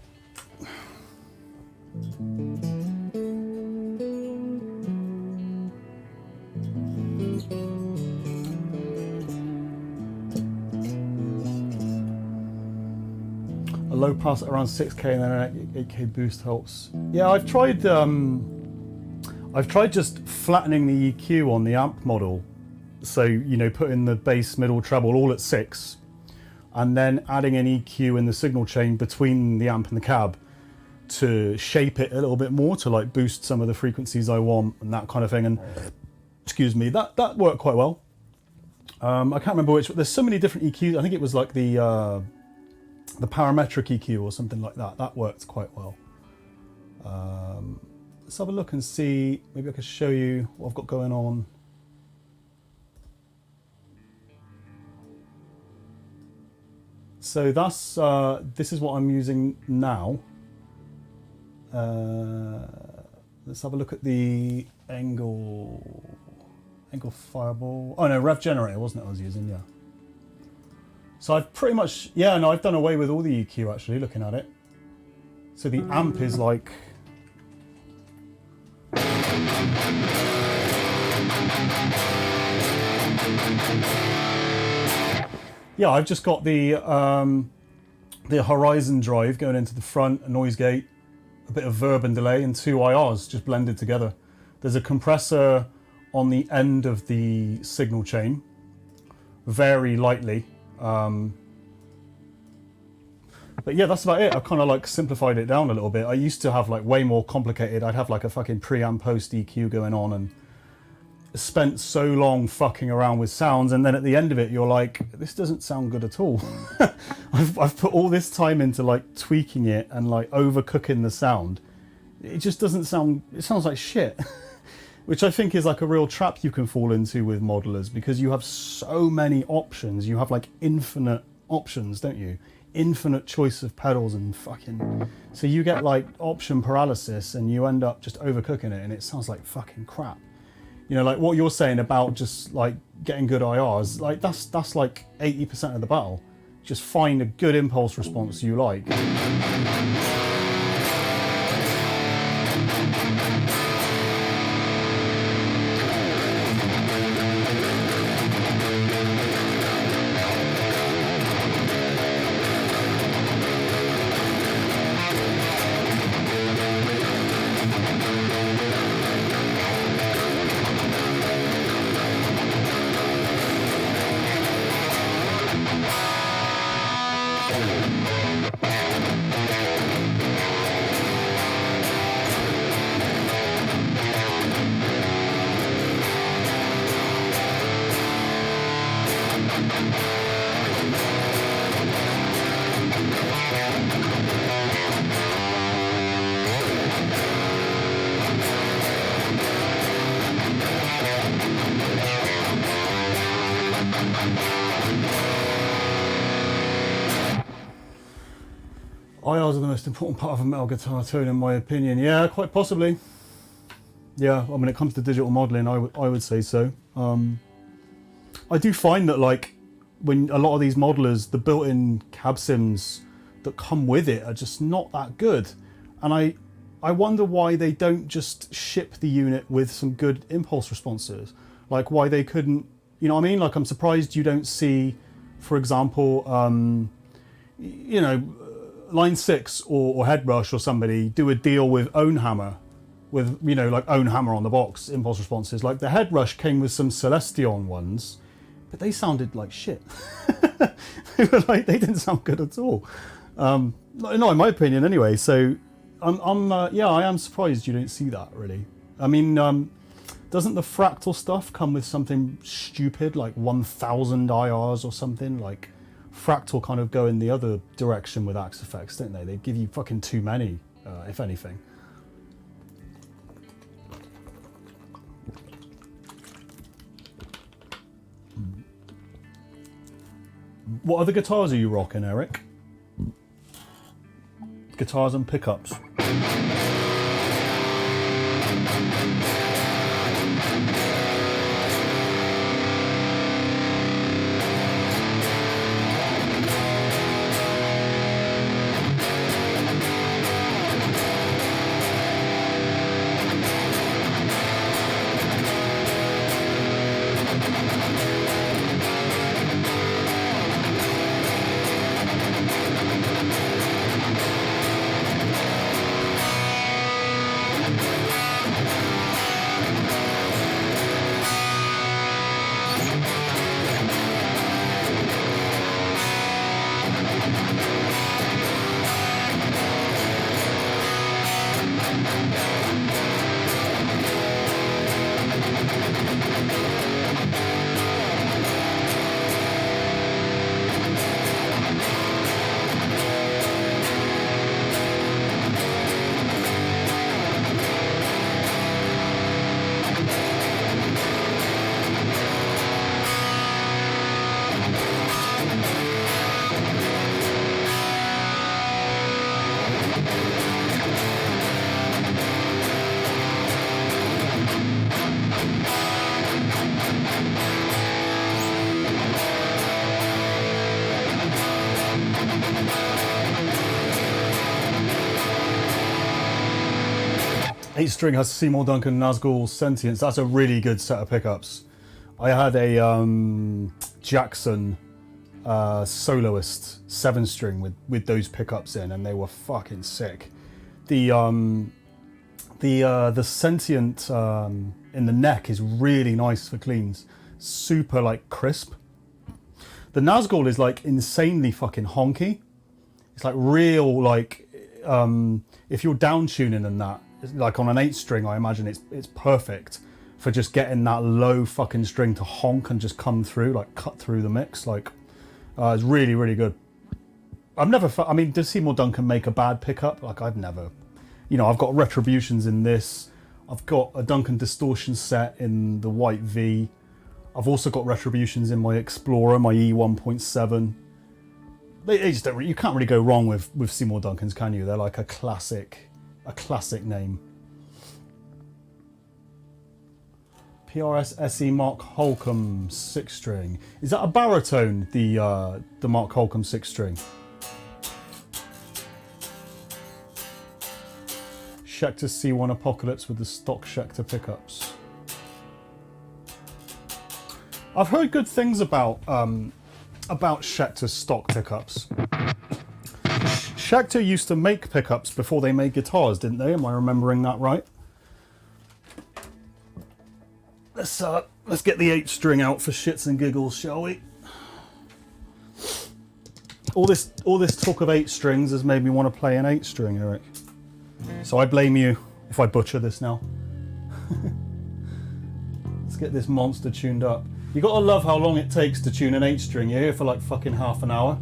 A low pass at around 6K and then an 8K boost helps. Yeah, I've tried just flattening the EQ on the amp model. So, you know, putting the bass, middle, treble all at 6. And then adding an EQ in the signal chain between the amp and the cab to shape it a little bit more, to like boost some of the frequencies I want and that kind of thing. And excuse me, that worked quite well. I can't remember which, but there's so many different EQs. I think it was like the parametric EQ or something like that. That worked quite well. Let's have a look and see, maybe I can show you what I've got going on. So that's this is what I'm using now. Let's have a look at the Angle Fireball. Oh no, rev generator wasn't it I was using? Yeah. So I've pretty much, yeah, no, I've done away with all the EQ actually. Looking at it, so the amp is like. Yeah, I've just got the Horizon drive going into the front, a noise gate, a bit of verb and delay, and 2 IRs just blended together. There's a compressor on the end of the signal chain, very lightly. But yeah, that's about it. I've kind of like simplified it down a little bit. I used to have like way more complicated. I'd have like a fucking pre and post EQ going on and spent so long fucking around with sounds, and then at the end of it you're like, this doesn't sound good at all. I've put all this time into like tweaking it and like overcooking the sound. It just doesn't sound, it sounds like shit. Which I think is like a real trap you can fall into with modelers, because you have so many options. You have like infinite options, don't you? Infinite choice of pedals and fucking, so you get like option paralysis and you end up just overcooking it and it sounds like fucking crap. You know, like what you're saying about just like getting good IRs, like that's like 80% of the battle. Just find a good impulse response you like. IRs are the most important part of a metal guitar tone, in my opinion. Yeah, quite possibly. Yeah, when it comes to digital modelling, I would say so. I do find that, like, when a lot of these modelers, the built-in cab sims that come with it are just not that good. And I wonder why they don't just ship the unit with some good impulse responses. Like, why they couldn't, you know what I mean? Like, I'm surprised you don't see, for example, you know, Line 6 or Headrush or somebody do a deal with Own Hammer, with, you know, like Own Hammer on the box, impulse responses. Like the Headrush came with some Celestion ones, but they sounded like shit. They were like, they didn't sound good at all. No, in my opinion anyway. So yeah, I am surprised you don't see that really. I mean, doesn't the Fractal stuff come with something stupid like 1000 IRs or something? Like, Fractal kind of go in the other direction with Axe effects, don't they? They give you fucking too many, if anything. What other guitars are you rocking, Eric? Guitars and pickups. Eight string has Seymour Duncan Nazgul Sentience. That's a really good set of pickups. I had a Jackson soloist 7-string with those pickups in, and they were fucking sick. The sentient in the neck is really nice for cleans, super like crisp. The Nazgul is like insanely fucking honky. It's like real, like if you're down tuning and that, like on an 8-string, I imagine it's perfect for just getting that low fucking string to honk and just come through, like cut through the mix. Like it's really, really good. I've never, I mean, does Seymour Duncan make a bad pickup? Like I've never, you know, I've got Retributions in this. I've got a Duncan Distortion set in the White V. I've also got Retributions in my Explorer, my E1.7. They just don't, you can't really go wrong with Seymour Duncans, can you? They're like a classic name. PRS SE Mark Holcomb 6-string. Is that a baritone, the Mark Holcomb 6-string? Schecter C1 Apocalypse with the stock Schecter pickups. I've heard good things about Schecter's stock pickups. Schecter used to make pickups before they made guitars, didn't they? Am I remembering that right? Let's get the 8-string out for shits and giggles, shall we? All this talk of 8 strings has made me want to play an 8-string, Eric. So I blame you if I butcher this now. Let's get this monster tuned up. You gotta love how long it takes to tune an 8-string. You're here for like fucking half an hour.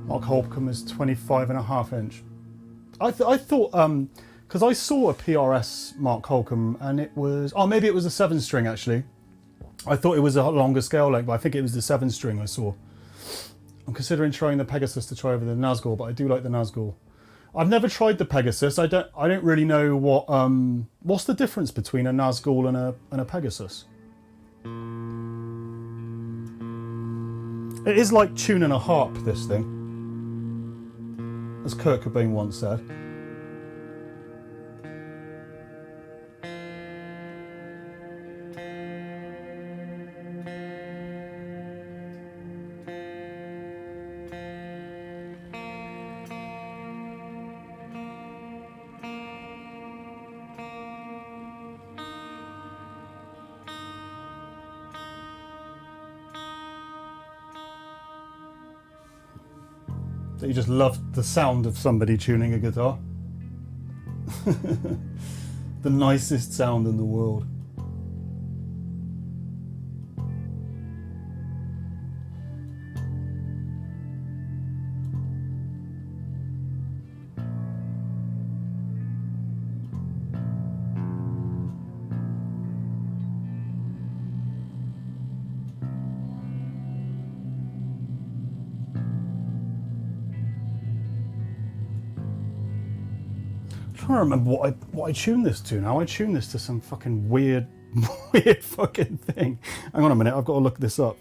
Mark Holcomb is 25.5 inch. I thought, because I saw a PRS Mark Holcomb and it was, oh, maybe it was a 7-string actually. I thought it was a longer scale length, but I think it was the 7-string I saw. I'm considering trying the Pegasus to try over the Nazgul, but I do like the Nazgul. I've never tried the Pegasus. I don't really know what's the difference between a Nazgul and a Pegasus. It is like tuning a harp, this thing, as Kurt Cobain once said. That you just love the sound of somebody tuning a guitar. The nicest sound in the world. I'm trying to remember what I tuned this to now. I tuned this to some fucking weird fucking thing. Hang on a minute, I've got to look this up.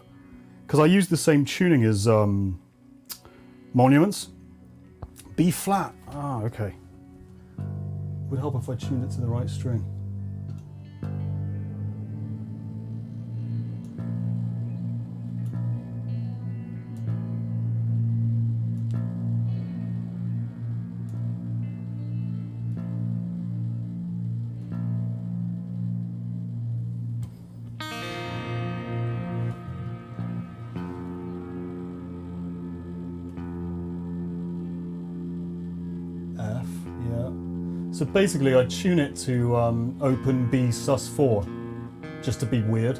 Because I use the same tuning as Monuments. B flat. Ah, okay. Would help if I tuned it to the right string. F, yeah. So basically I tune it to open B sus4, just to be weird.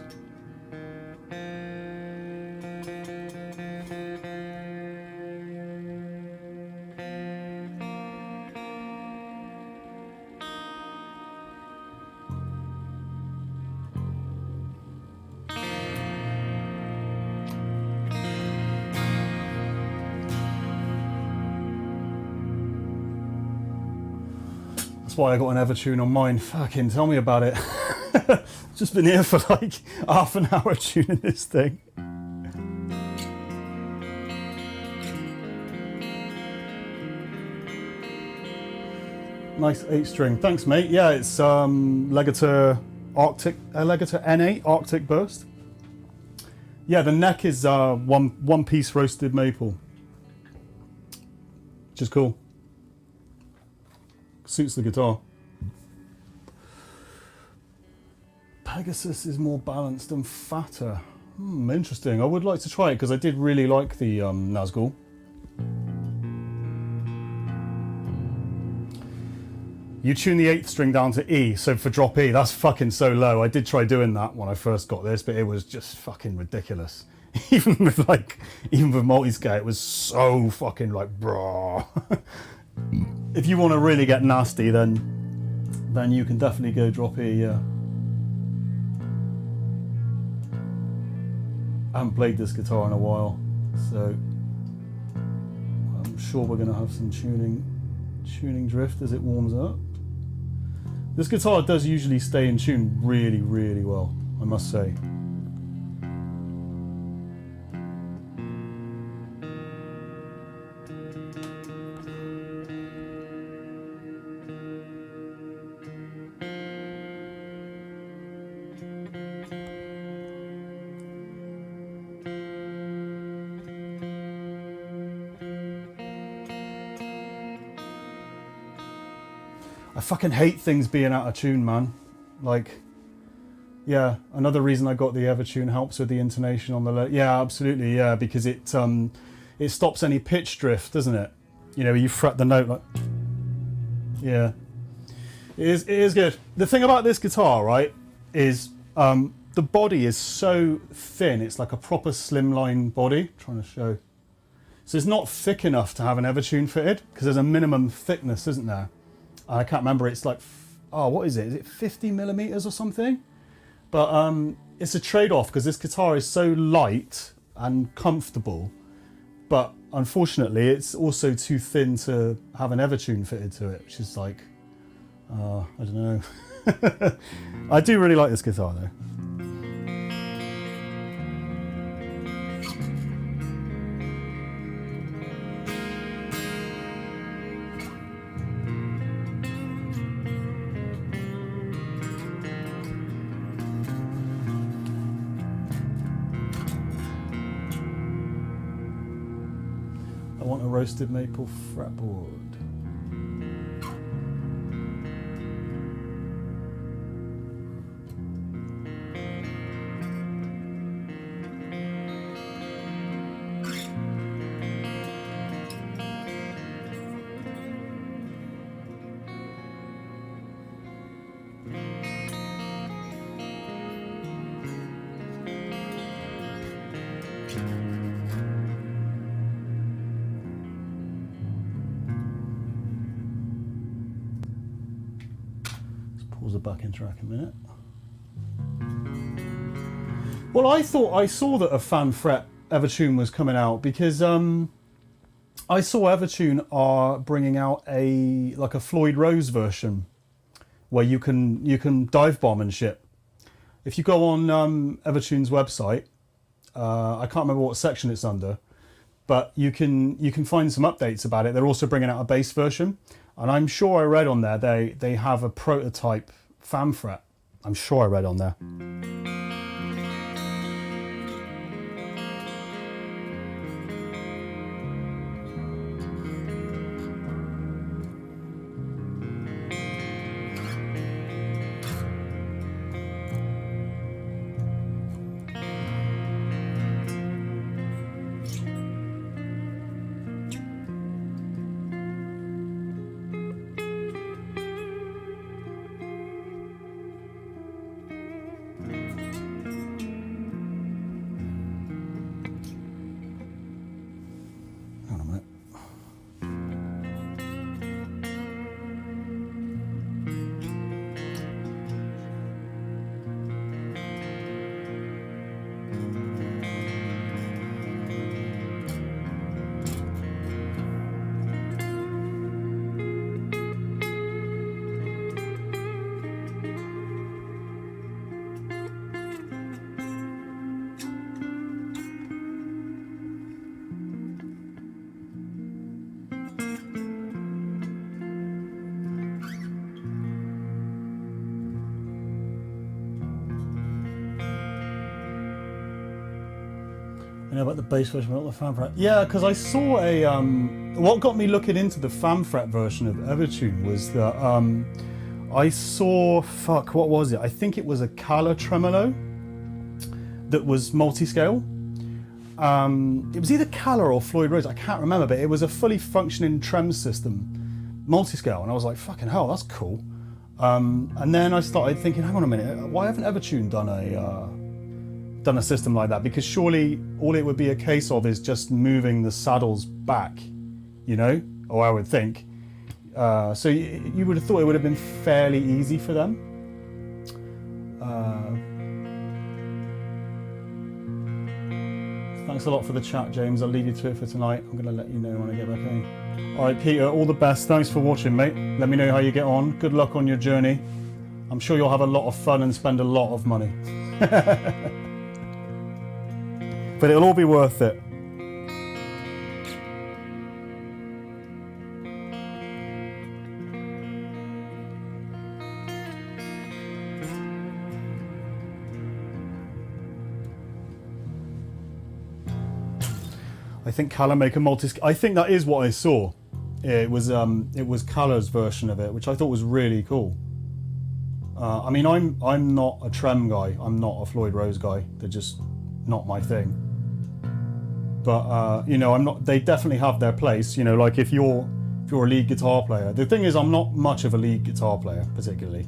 That's why I got an Evertune on mine. Fucking tell me about it. Just been here for like half an hour tuning this thing. Nice 8-string. Thanks, mate. Yeah, it's Legator N8 Arctic Burst. Yeah, the neck is one piece roasted maple, which is cool. Suits the guitar. Pegasus is more balanced and fatter. Interesting. I would like to try it because I did really like the Nazgul. You tune the 8th string down to E, so for drop E, that's fucking so low. I did try doing that when I first got this, but it was just fucking ridiculous. Even with multi-scale, it was so fucking like, brah. If you want to really get nasty, then you can definitely go drop E, yeah. I haven't played this guitar in a while, so I'm sure we're going to have some tuning drift as it warms up. This guitar does usually stay in tune really, really well, I must say. I fucking hate things being out of tune, man. Like, yeah, another reason I got the Evertune helps with the intonation on the yeah, absolutely, yeah, because it stops any pitch drift, doesn't it? You know, you fret the note like, yeah. It is good. The thing about this guitar, right, is the body is so thin. It's like a proper slimline body. I'm trying to show. So it's not thick enough to have an Evertune fitted because there's a minimum thickness, isn't there? I can't remember. It's like, oh, what is it? Is it 50 millimeters or something? But it's a trade-off because this guitar is so light and comfortable, but unfortunately it's also too thin to have an Evertune fitted to it, which is like, I don't know. I do really like this guitar though. I want a roasted maple fretboard. Pause the backing track a minute. Well, I saw that a fan fret Evertune was coming out because I saw Evertune are bringing out a Floyd Rose version where you can dive bomb and shit. If you go on Evertune's website, I can't remember what section it's under, but you can find some updates about it. They're also bringing out a bass version. And I'm sure I read on there they have a prototype fan fret. I'm sure I read on there. You know about the bass version, not the fan fret. Yeah, because I saw a what got me looking into the fan fret version of Evertune was that I saw, what was it? I think it was a Kala tremolo that was multi-scale. It was either Kala or Floyd Rose, I can't remember, but it was a fully functioning trem system, multi-scale, and I was like, fucking hell, that's cool. And then I started thinking, hang on a minute, why haven't Evertune done a system like that? Because surely all it would be a case of is just moving the saddles back, you know, or I would think. So you would have thought it would have been fairly easy for them. Thanks a lot for the chat, James. I'll leave you to it for tonight. I'm going to let you know when I get back home. All right, Peter, all the best. Thanks for watching, mate. Let me know how you get on. Good luck on your journey. I'm sure you'll have a lot of fun and spend a lot of money. But it'll all be worth it. I think Kala make a I think that is what I saw. It was Kala's version of it, which I thought was really cool. I mean, I'm not a trem guy. I'm not a Floyd Rose guy. They're just not my thing. But you know, I'm not. They definitely have their place. You know, like if you're a lead guitar player. The thing is, I'm not much of a lead guitar player particularly.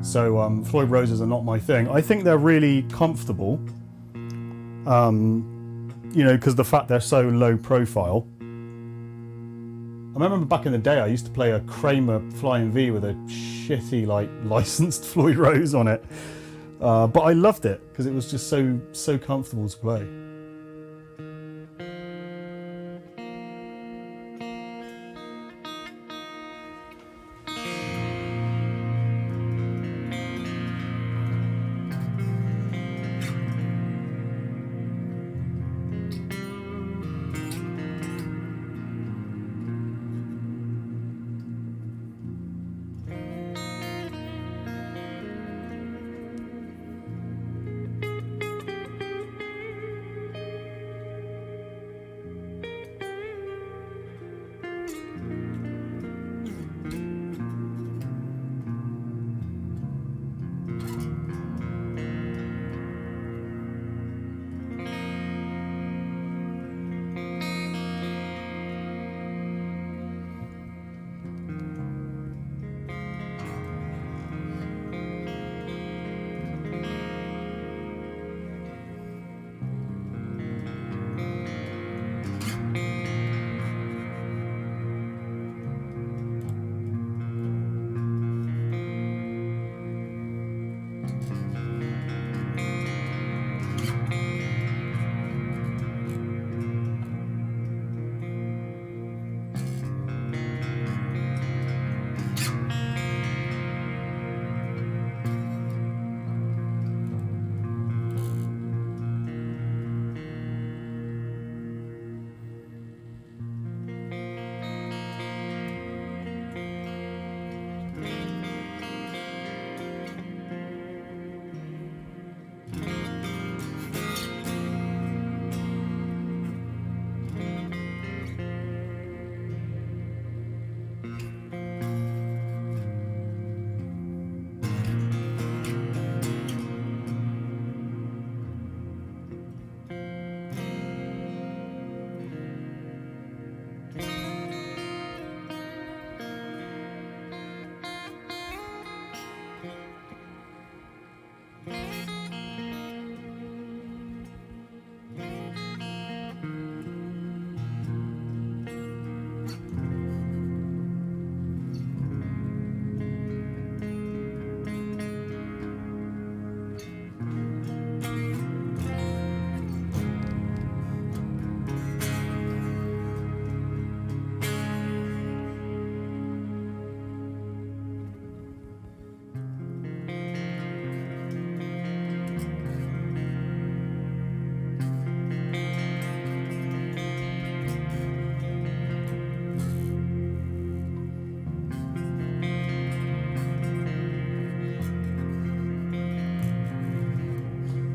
So Floyd Roses are not my thing. I think they're really comfortable. you know, because the fact they're so low profile. I remember back in the day I used to play a Kramer Flying V with a shitty like licensed Floyd Rose on it, but I loved it because it was just so comfortable to play.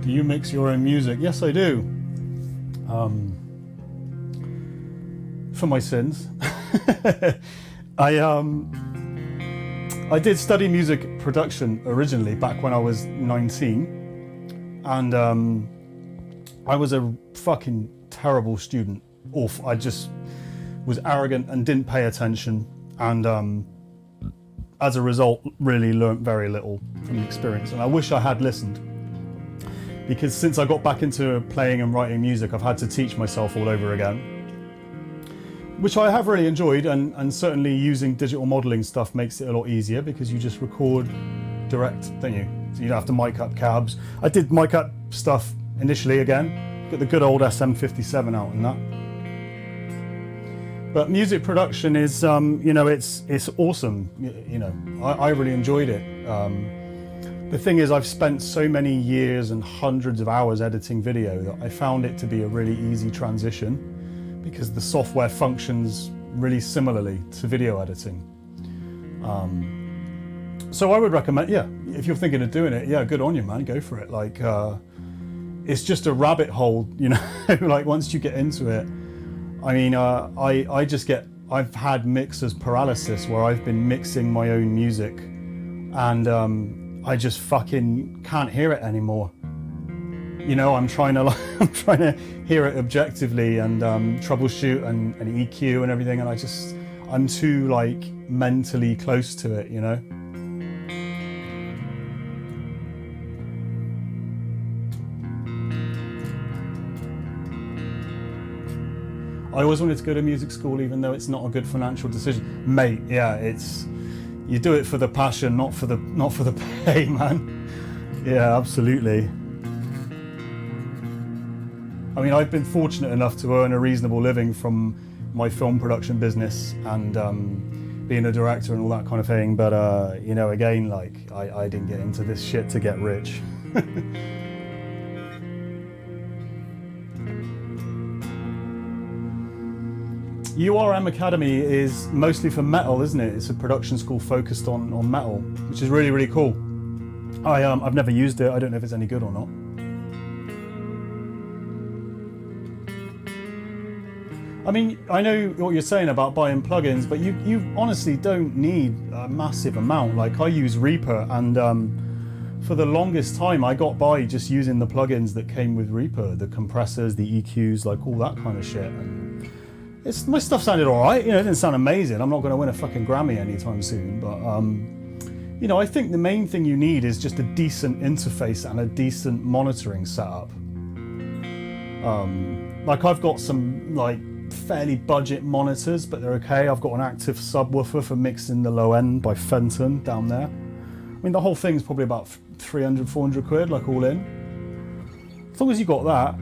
Do you mix your own music? Yes, I do. For my sins. I did study music production originally back when I was 19, and I was a fucking terrible student. I just was arrogant and didn't pay attention, and as a result really learnt very little from the experience, and I wish I had listened, because since I got back into playing and writing music I've had to teach myself all over again, which I have really enjoyed, and certainly using digital modelling stuff makes it a lot easier because you just record direct, don't you? So you don't have to mic up cabs. I did mic up stuff initially again, got the good old SM57 out and that. But music production is, you know, it's awesome. You know, I really enjoyed it. The thing is, I've spent so many years and hundreds of hours editing video that I found it to be a really easy transition because the software functions really similarly to video editing. So I would recommend, yeah, if you're thinking of doing it, yeah, good on you, man, go for it. Like, it's just a rabbit hole, you know, like once you get into it. I mean, I've had mixers paralysis where I've been mixing my own music and I just fucking can't hear it anymore. You know, I'm trying to hear it objectively and troubleshoot and EQ and everything, and I'm too like mentally close to it, you know. I always wanted to go to music school, even though it's not a good financial decision. Mate, yeah, you do it for the passion, not for the pay, man. Yeah, absolutely. I mean, I've been fortunate enough to earn a reasonable living from my film production business and being a director and all that kind of thing. But you know, again, like I didn't get into this shit to get rich. URM Academy is mostly for metal, isn't it? It's a production school focused on metal, which is really, really cool. I've never used it. I don't know if it's any good or not. I mean, I know what you're saying about buying plugins, but you honestly don't need a massive amount. Like I use Reaper, and for the longest time I got by just using the plugins that came with Reaper, the compressors, the EQs, like all that kind of shit. And my stuff sounded all right. You know, it didn't sound amazing. I'm not going to win a fucking Grammy anytime soon, but you know, I think the main thing you need is just a decent interface and a decent monitoring setup. Like I've got some like fairly budget monitors, but they're okay. I've got an active subwoofer for mixing the low end by Fenton down there. I mean, the whole thing's probably about 300, 400 quid, like all in. As long as you got that,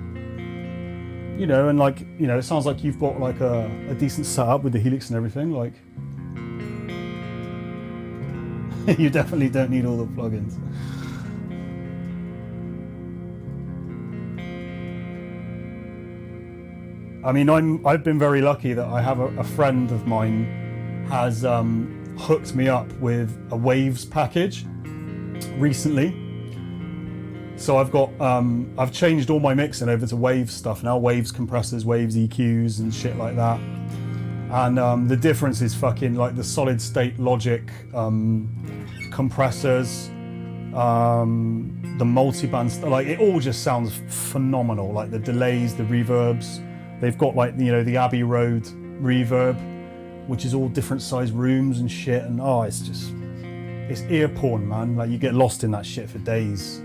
you know, and like, you know, it sounds like you've got like a decent setup with the Helix and everything. Like, you definitely don't need all the plugins. I mean, I've been very lucky that I have a friend of mine has hooked me up with a Waves package recently. So I've changed all my mixing over to Waves stuff now, Waves compressors, Waves EQs and shit like that. And the difference is fucking like the solid state Logic compressors, the multiband stuff, like it all just sounds phenomenal. Like the delays, the reverbs. They've got like, you know, the Abbey Road reverb, which is all different size rooms and shit. And oh, it's ear porn, man. Like you get lost in that shit for days.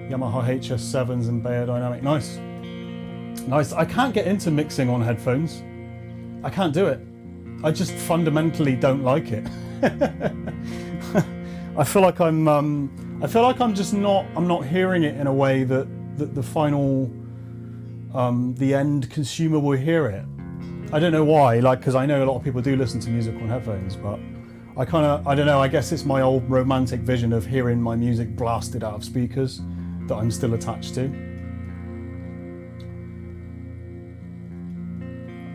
Yamaha HS7s and Beyerdynamic, nice. Nice. I can't get into mixing on headphones. I can't do it. I just fundamentally don't like it. I feel like I'm just not. I'm not hearing it in a way that the final, the end consumer will hear it. I don't know why. Like, because I know a lot of people do listen to music on headphones, but I don't know. I guess it's my old romantic vision of hearing my music blasted out of speakers that I'm still attached to.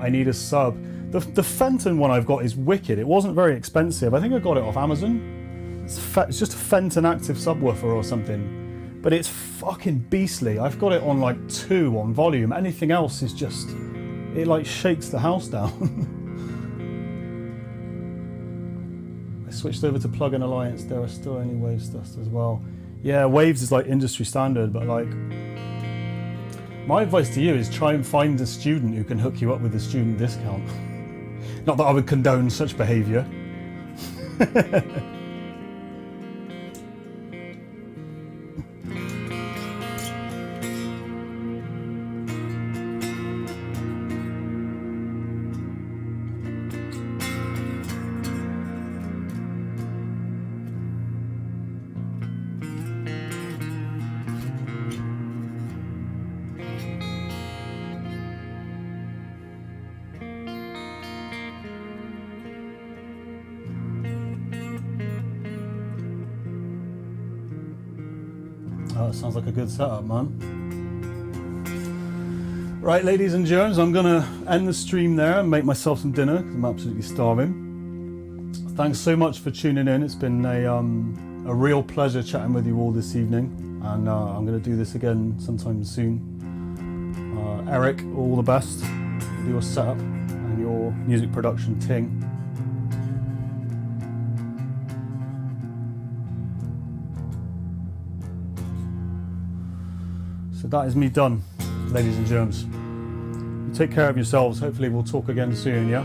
I need a sub. The Fenton one I've got is wicked. It wasn't very expensive. I think I got it off Amazon. It's just a Fenton active subwoofer or something, but it's fucking beastly. I've got it on like 2 on volume. Anything else is just, it like shakes the house down. I switched over to Plugin Alliance. There are still only Waves stuff as well. Yeah, Waves is like industry standard, but like, my advice to you is try and find a student who can hook you up with a student discount. Not that I would condone such behaviour. Oh, sounds like a good setup, man. Right, ladies and germs, I'm gonna end the stream there and make myself some dinner because I'm absolutely starving. Thanks so much for tuning in. It's been a real pleasure chatting with you all this evening, and I'm gonna do this again sometime soon. Eric, all the best with your setup and your music production ting. So that is me done, ladies and germs. You take care of yourselves. Hopefully we'll talk again soon, yeah?